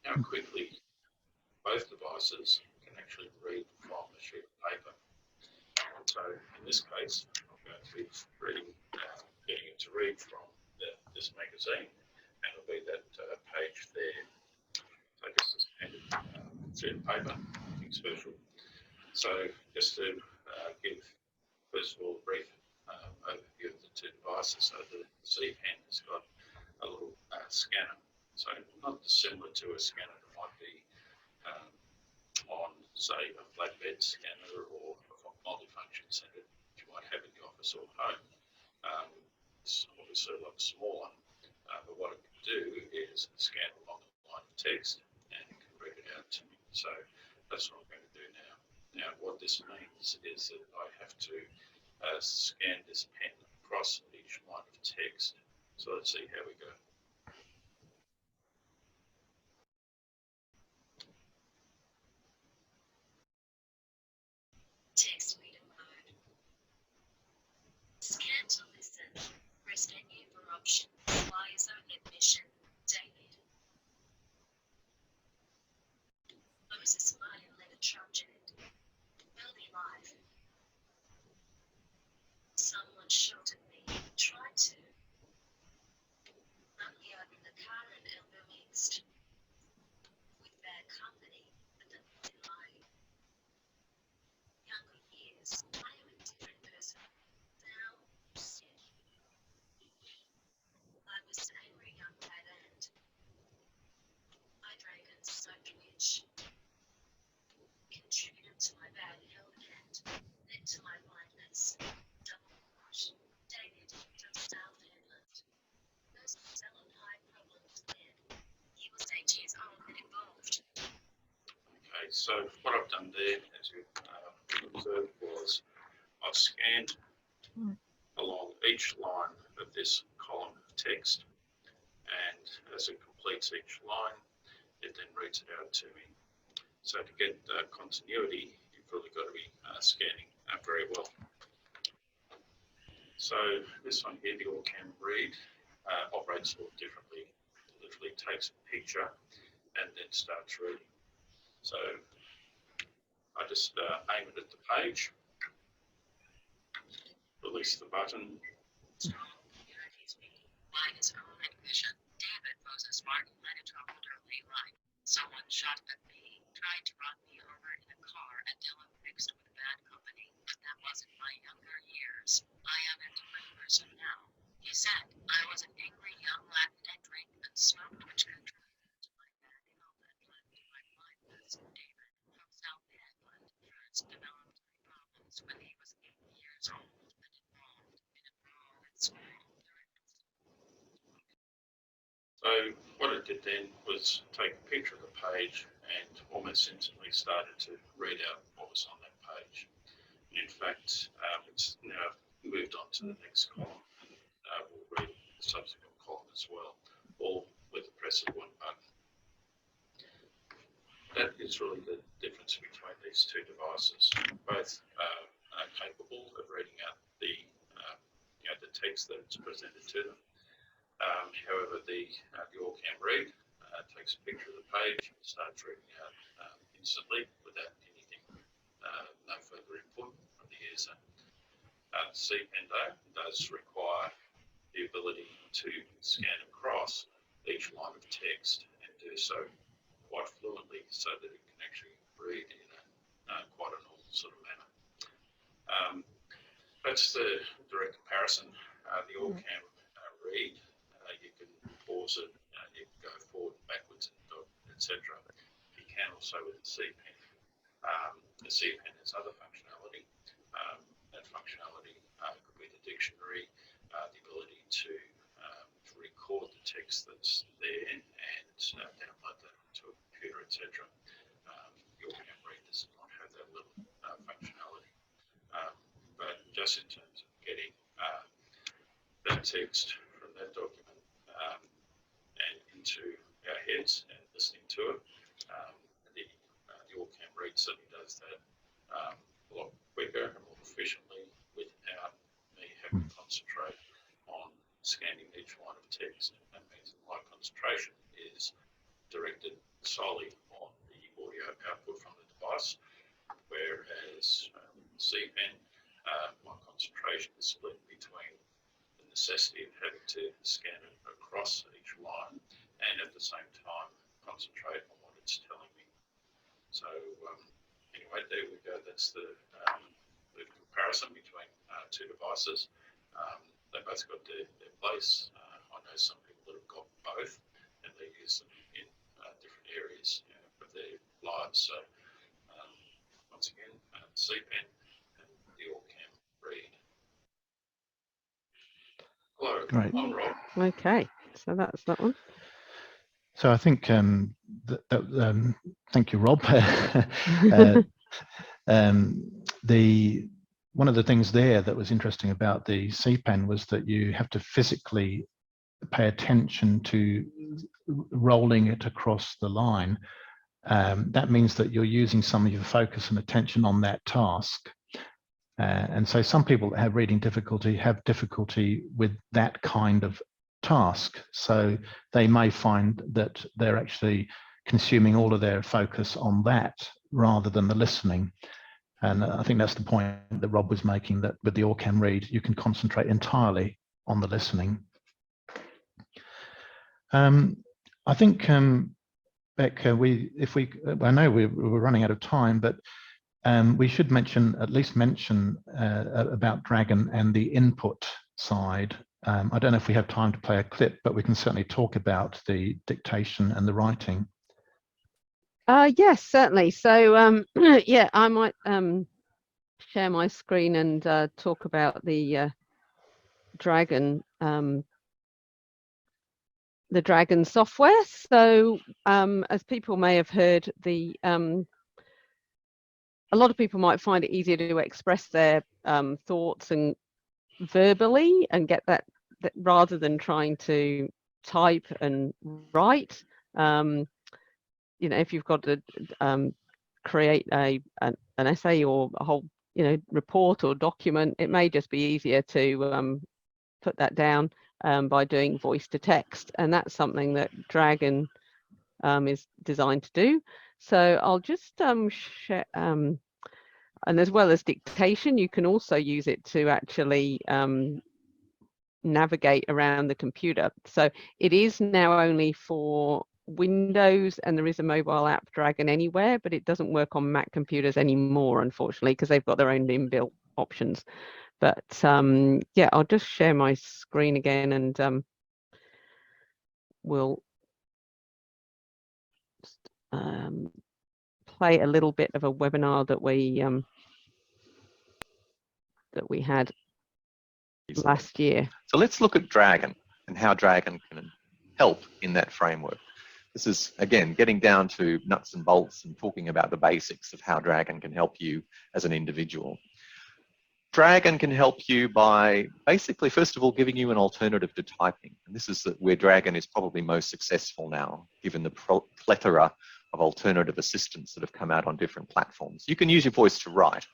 how quickly both devices can actually read from a sheet of paper. So in this case, I'm going to be getting it to read from this magazine, and it'll be that page there. So I guess it's standard sheet of paper, nothing special. So just to give, first of all, a brief overview of the two devices. So the C Pen has got a little scanner, so not dissimilar to a scanner that might be on, say, a flatbed scanner or a multifunction center that you might have in the office or home. It's obviously a lot smaller, but what it can do is scan along the line of text and it can read it out to me. So that's what I'm going to do now. Now, what this means is that I have to scan this pen across each line of text. So let's see how we go. Text reader mode. Scan to listen. Press menu for options. Y zone admission. David. Moses Maya letter subject. Will be live. Someone shot at me. Tried to. Only open the car and elbow mixed. With bad company, but the lie. Younger years, I am a different person. Now, I was an angry young bad ant. I drank and smoked rich. Contributed to my bad health and led to my blindness. Double wash. David, South Finland. Most selling high problems then. He was 8 years old and involved. Okay, so what I've done there, as you observed, was I've scanned along each line of this column of text, and as it completes each line, it then reads it out to me. So to get continuity, you've really got to be scanning very well. So this one here, the All-Cam Read, operates a little differently. It literally takes a picture and then starts reading. So I just aim it at the page, release the button. David was a smart elderly life. Someone shot at me, tried to run me over in a car at Dillon mixed with bad company, but that wasn't my younger years. I am a different person now. He said, I was an angry young lad that drank and smoked, which contributed to my bad health and led to my blindness. David from South England first developed problems when he was 8 years old and involved in a brawl at school during So what it did then was take a picture of the page and almost instantly started to read out what was on that page. In fact, it's now moved on to the next column, and we'll read the subsequent column as well, all with the press of one button. That is really the difference between these two devices. Both are capable of reading out the text that's presented to them. However, the All-Cam Read takes a picture of the page, starts reading out instantly without anything, no further input from the user. CPEN though does require the ability to scan across each line of text and do so quite fluently so that it can actually read in quite a normal sort of manner. That's the direct comparison. The All-Cam Read, you can pause it, you can go forward, backwards, etc. You can also with the CPEN. The CPEN has other functionality. That functionality could be the dictionary, the ability to record the text that's there and download that onto a computer, etc. The All-Cam Read does not have that little functionality. But just in terms of getting that text from that document and into our heads and listening to it, the All-Cam Read certainly does that a lot quicker and more efficiently without me having to concentrate on scanning each line of text. That means that my concentration is directed solely on the audio output from the device, whereas CPEN, my concentration is split between the necessity of having to scan it across each line and at the same time concentrate on what it's telling me. So anyway, there we go. That's the comparison between two devices. They both got their place. I know some people that have got both and they use them in different areas of their lives. So once again, CPEN and the All-Cam Read. Hello, Great. I'm Rob. Okay, so that's that one. So I think thank you, Rob. one of the things there that was interesting about the C-Pen was that you have to physically pay attention to rolling it across the line. That means that you're using some of your focus and attention on that task. And so some people that have reading difficulty have difficulty with that kind of task. So they may find that they're actually consuming all of their focus on that rather than the listening. And I think that's the point that Rob was making, that with the OrCam Read, you can concentrate entirely on the listening. I think, Beck, I know we're running out of time, but we should at least mention about Dragon and the input side. I don't know if we have time to play a clip, but we can certainly talk about the dictation and the writing. Yes, certainly. So yeah, I might share my screen and talk about the Dragon software. So as people may have heard, a lot of people might find it easier to express their thoughts and verbally and get that rather than trying to type and write. You know, if you've got to create an essay or a whole, you know, report or document, it may just be easier to put that down by doing voice to text, and that's something that Dragon is designed to do. So I'll just share, and as well as dictation, you can also use it to actually navigate around the computer. So it is now only for Windows, and there is a mobile app, Dragon Anywhere, but it doesn't work on Mac computers anymore, unfortunately, because they've got their own inbuilt options. But yeah, I'll just share my screen again, and we'll play a little bit of a webinar that we had last year. So let's look at Dragon and how Dragon can help in that framework. This is, again, getting down to nuts and bolts and talking about the basics of how Dragon can help you as an individual. Dragon can help you by basically, first of all, giving you an alternative to typing. And this is where Dragon is probably most successful now, given the plethora of alternative assistants that have come out on different platforms. You can use your voice to write.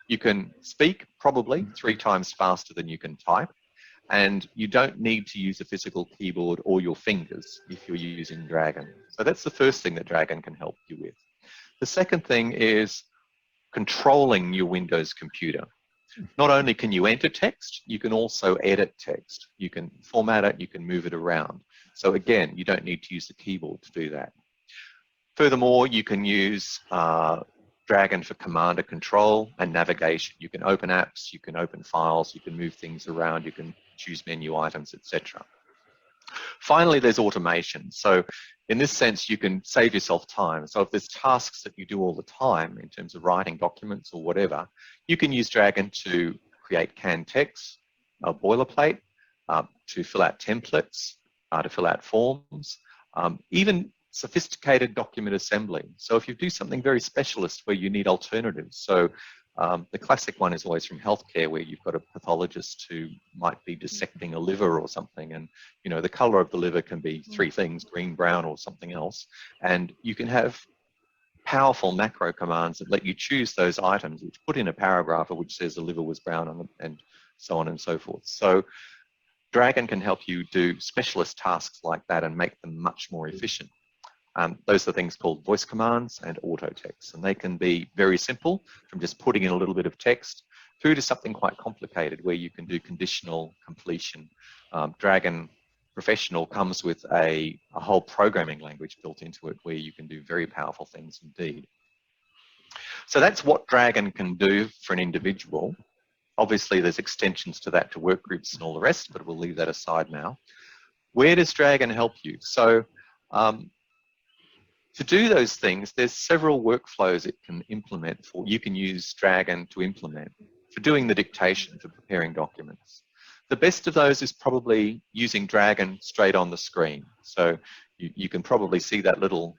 You can speak probably 3 times faster than you can type. And you don't need to use a physical keyboard or your fingers if you're using Dragon. So that's the first thing that Dragon can help you with. The second thing is controlling your Windows computer. Not only can you enter text, you can also edit text. You can format it, you can move it around. So again, you don't need to use the keyboard to do that. Furthermore, you can use Dragon for command and control and navigation. You can open apps, you can open files, you can move things around, you can choose menu items, etc. Finally, there's automation. So in this sense, you can save yourself time. So if there's tasks that you do all the time in terms of writing documents or whatever, you can use Dragon to create canned text, a boilerplate, to fill out templates, to fill out forms, even sophisticated document assembly. So if you do something very specialist where you need alternatives, so the classic one is always from healthcare, where you've got a pathologist who might be dissecting a liver or something, and you know the color of the liver can be 3 things, green, brown, or something else, and you can have powerful macro commands that let you choose those items, which put in a paragraph which says the liver was brown, and so on and so forth. So Dragon can help you do specialist tasks like that and make them much more efficient. Those are things called voice commands and auto text, and they can be very simple, from just putting in a little bit of text through to something quite complicated where you can do conditional completion. Dragon Professional comes with a whole programming language built into it where you can do very powerful things indeed. So that's what Dragon can do for an individual. Obviously there's extensions to that to work groups and all the rest, but we'll leave that aside now. Where does Dragon help you? So to do those things, there's several workflows it can implement for. You can use Dragon to implement for doing the dictation, for preparing documents. The best of those is probably using Dragon straight on the screen. So you can probably see that little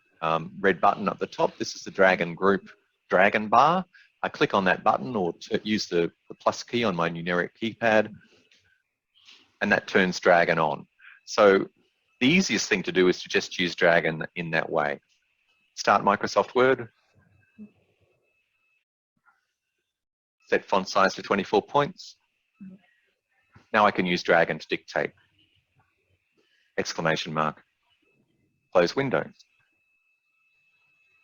red button at the top. This is the Dragon group Dragon bar. I click on that button or use the plus key on my numeric keypad, and that turns Dragon on. So the easiest thing to do is to just use Dragon in that way. Start Microsoft Word. Set font size to 24 points. Now I can use Dragon to dictate. Exclamation mark. Close window.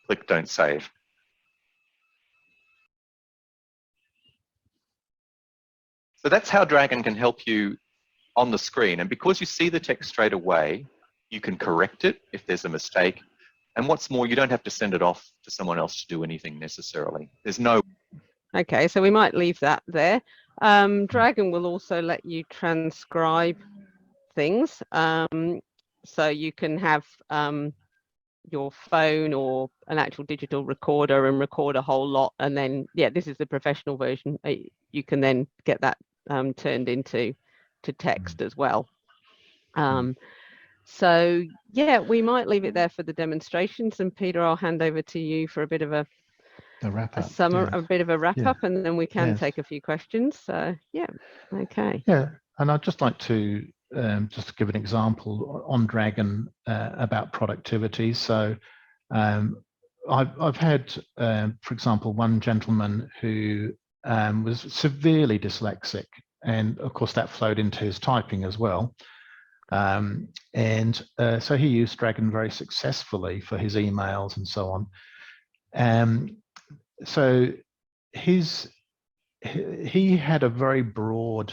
Click Don't Save. So that's how Dragon can help you on the screen. And because you see the text straight away, you can correct it if there's a mistake. And what's more, you don't have to send it off to someone else to do anything necessarily. There's no... Okay, so we might leave that there. Dragon will also let you transcribe things. So you can have your phone or an actual digital recorder and record a whole lot, and then this is the professional version. You can then get that turned into text as well. So we might leave it there for the demonstrations, and Peter, I'll hand over to you for a bit of a wrap up, a bit of a wrap up, and then we can take a few questions. So okay. And I'd just like to just to give an example on Dragon about productivity. So I've had, for example, one gentleman who was severely dyslexic, and of course that flowed into his typing as well. So he used Dragon very successfully for his emails and so on. So he had a very broad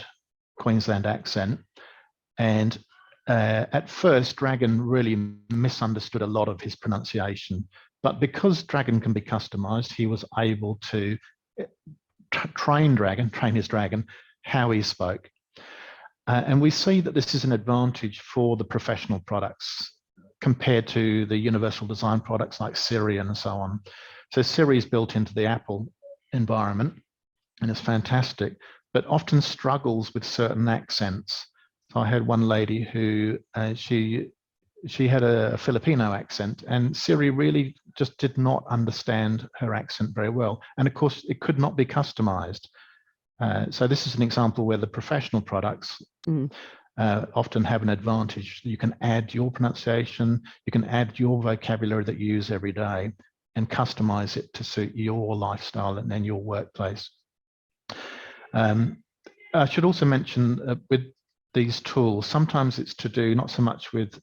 Queensland accent, and at first Dragon really misunderstood a lot of his pronunciation, but because Dragon can be customized, he was able to train his Dragon how he spoke. And we see that this is an advantage for the professional products compared to the universal design products like Siri and so on. So Siri is built into the Apple environment and it's fantastic, but often struggles with certain accents. So I had one lady who she had a Filipino accent, and Siri really just did not understand her accent very well. And of course, it could not be customized. So this is an example where the professional products often have an advantage. You can add your pronunciation, you can add your vocabulary that you use every day and customize it to suit your lifestyle and your workplace. I should also mention with these tools, sometimes it's to do not so much with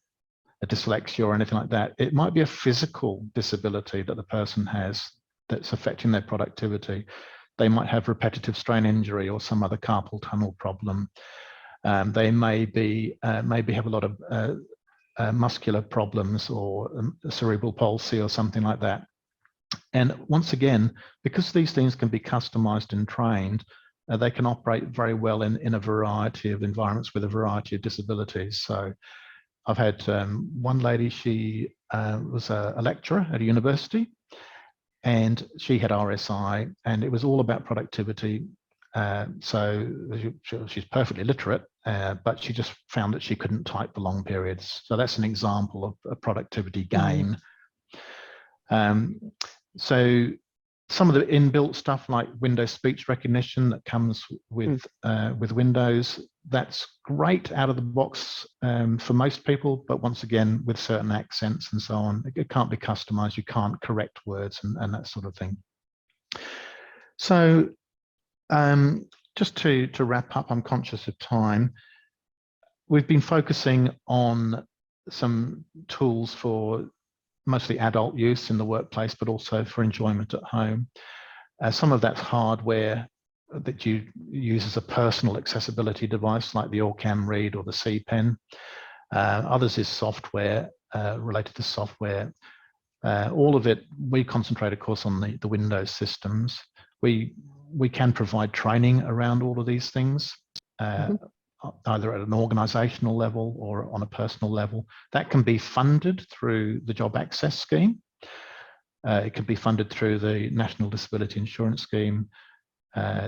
a dyslexia or anything like that. It might be a physical disability that the person has that's affecting their productivity. They might have repetitive strain injury or some other carpal tunnel problem. They may have a lot of muscular problems or cerebral palsy or something like that. And once again, because these things can be customized and trained, they can operate very well in a variety of environments with a variety of disabilities. So I've had one lady, she was a lecturer at a university, and she had RSI, and it was all about productivity. So she's perfectly literate, but she just found that she couldn't type for long periods. So that's an example of a productivity gain. So some of the inbuilt stuff like Windows speech recognition that comes with Windows, that's great out of the box for most people, but once again, with certain accents and so on, it can't be customized. You can't correct words and that sort of thing. So just to wrap up, I'm conscious of time. We've been focusing on some tools for mostly adult use in the workplace, but also for enjoyment at home. Some of that's hardware that you use as a personal accessibility device, like the Orcam Read or the C Pen. Others is software, related to software. All of it, we concentrate, of course, on the Windows systems. We can provide training around all of these things, either at an organizational level or on a personal level. That can be funded through the Job Access Scheme. It can be funded through the National Disability Insurance Scheme.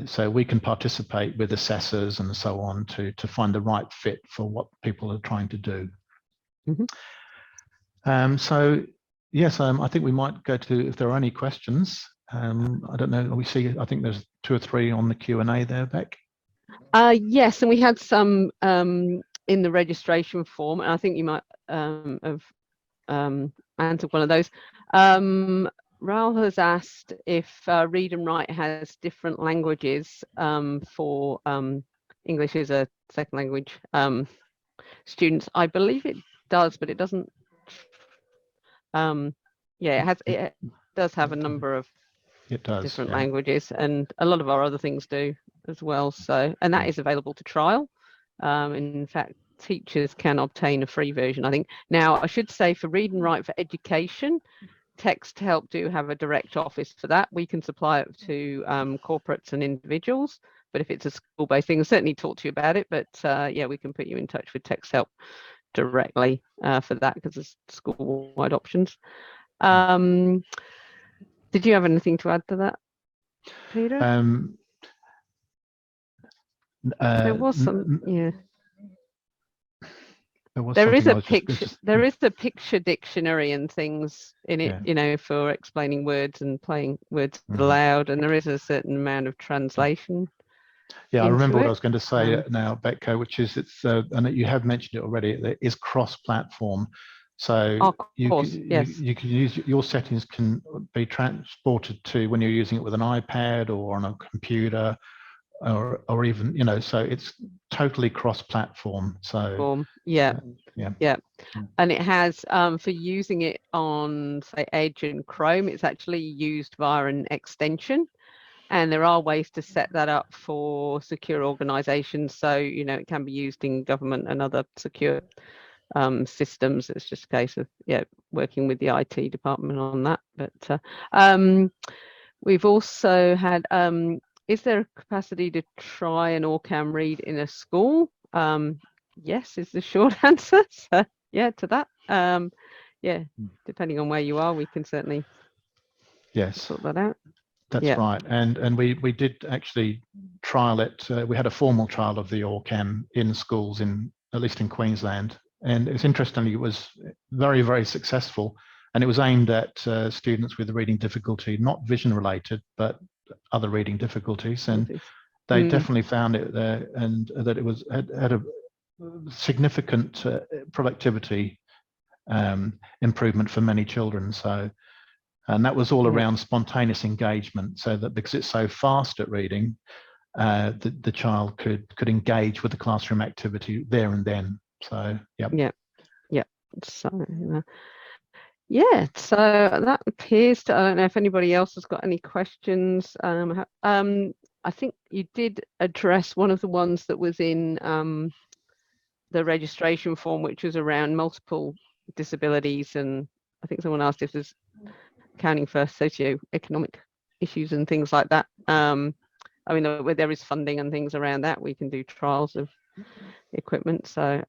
So we can participate with assessors and so on to find the right fit for what people are trying to do. So yes, I think we might go to, if there are any questions, I don't know. We see. I think there's 2 or 3 on the Q&A there, Beck. Yes, and we had some in the registration form, and I think you might have answered one of those. Raul has asked if Read and Write has different languages for English as a second language students. I believe it does, but it doesn't. Yeah, it does have a number of different languages, and a lot of our other things do as well. So, and that is available to trial. In fact, teachers can obtain a free version, I think. Now, I should say for Read and Write for Education, Text Help do have a direct office for that. We can supply it to corporates and individuals, but if it's a school-based thing, I'll certainly talk to you about it. But yeah, we can put you in touch with Text Help directly for that, because there's school-wide options. Did you have anything to add to that, Peter? There was some, yeah. There is a picture. There is the picture dictionary and things in it, you know, for explaining words and playing words aloud, and there is a certain amount of translation. Yeah, I remember what I was going to say now, Becco, which is and you have mentioned it already. It is cross-platform, so you can use your settings can be transported to when you're using it with an iPad or on a computer. Or even, you know, so it's totally cross-platform. So yeah, and it has for using it on, say, Edge and Chrome, it's actually used via an extension, and there are ways to set that up for secure organizations. So, you know, it can be used in government and other secure systems. It's just a case of working with the IT department on that. But we've also had is there a capacity to try an OrCam read in a school? Yes, is the short answer. So, yeah, to that. Yeah, depending on where you are, we can certainly sort that out. That's right. And we did actually trial it. We had a formal trial of the OrCam in schools, at least in Queensland. And it's interesting, it was very, very successful. And it was aimed at students with reading difficulty, not vision related, but other reading difficulties, and they definitely found it there, and that it was had a significant productivity improvement for many children. So, and that was all around spontaneous engagement, so that because it's so fast at reading, the child could engage with the classroom activity there and then. So so that appears to, I don't know if anybody else has got any questions. I think you did address one of the ones that was in the registration form, which was around multiple disabilities, and I think someone asked if there's accounting for socio-economic issues and things like that. I mean, where there is funding and things around that, we can do trials of equipment. So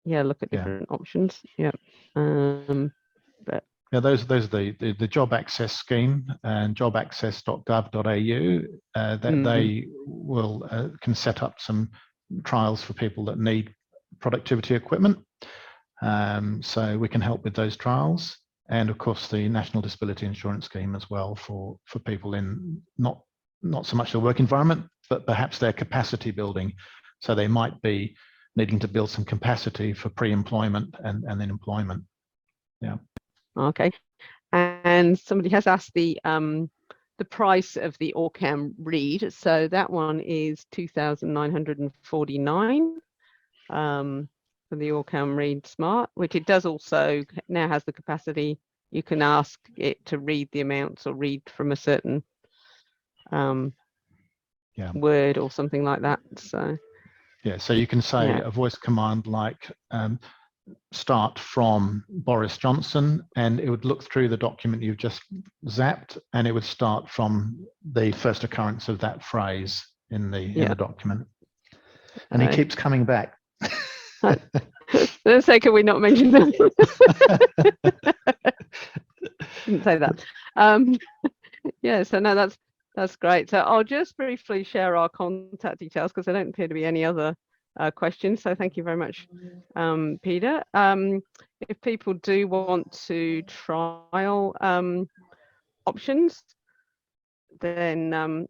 look at different options. But those are the job access scheme and jobaccess.gov.au that they will can set up some trials for people that need productivity equipment. So we can help with those trials, and of course the National Disability Insurance Scheme as well for people in not so much the work environment, but perhaps their capacity building. So they might be needing to build some capacity for pre-employment and then employment. Okay, and somebody has asked the price of the OrCam read. So that one is $2,949 for the OrCam Read Smart, which it does also now has the capacity. You can ask it to read the amounts or read from a certain word or something like that. So so you can say a voice command like start from Boris Johnson, and it would look through the document you've just zapped, and it would start from the first occurrence of that phrase in the document. And he keeps coming back. Let's say, can we not mention them? Didn't say that. So no, that's great. So I'll just briefly share our contact details, because there don't appear to be any other questions. So thank you very much, Peter. If people do want to trial options, then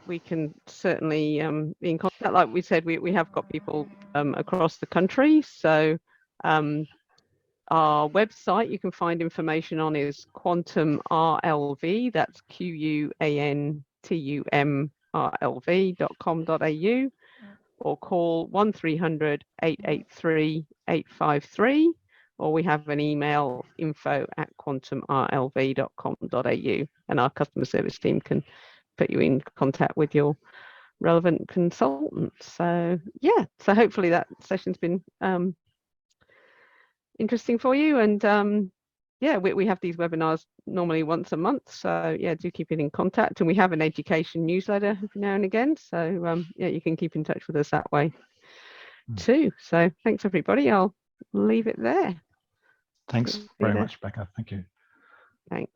we can certainly be in contact. Like we said, we have got people across the country. So our website you can find information on is Quantum RLV. That's QUANTUMRLV.com.au, or call 1300 883 853, or we have an email, info@quantumrlv.com.au, and our customer service team can put you in contact with your relevant consultant. So yeah, so hopefully that session's been interesting for you. And yeah, we have these webinars normally once a month, so yeah, do keep it in contact. And we have an education newsletter every now and again, so yeah, you can keep in touch with us that way too. So thanks everybody, I'll leave it there. Thanks very much, Becca. Thank you. Thanks.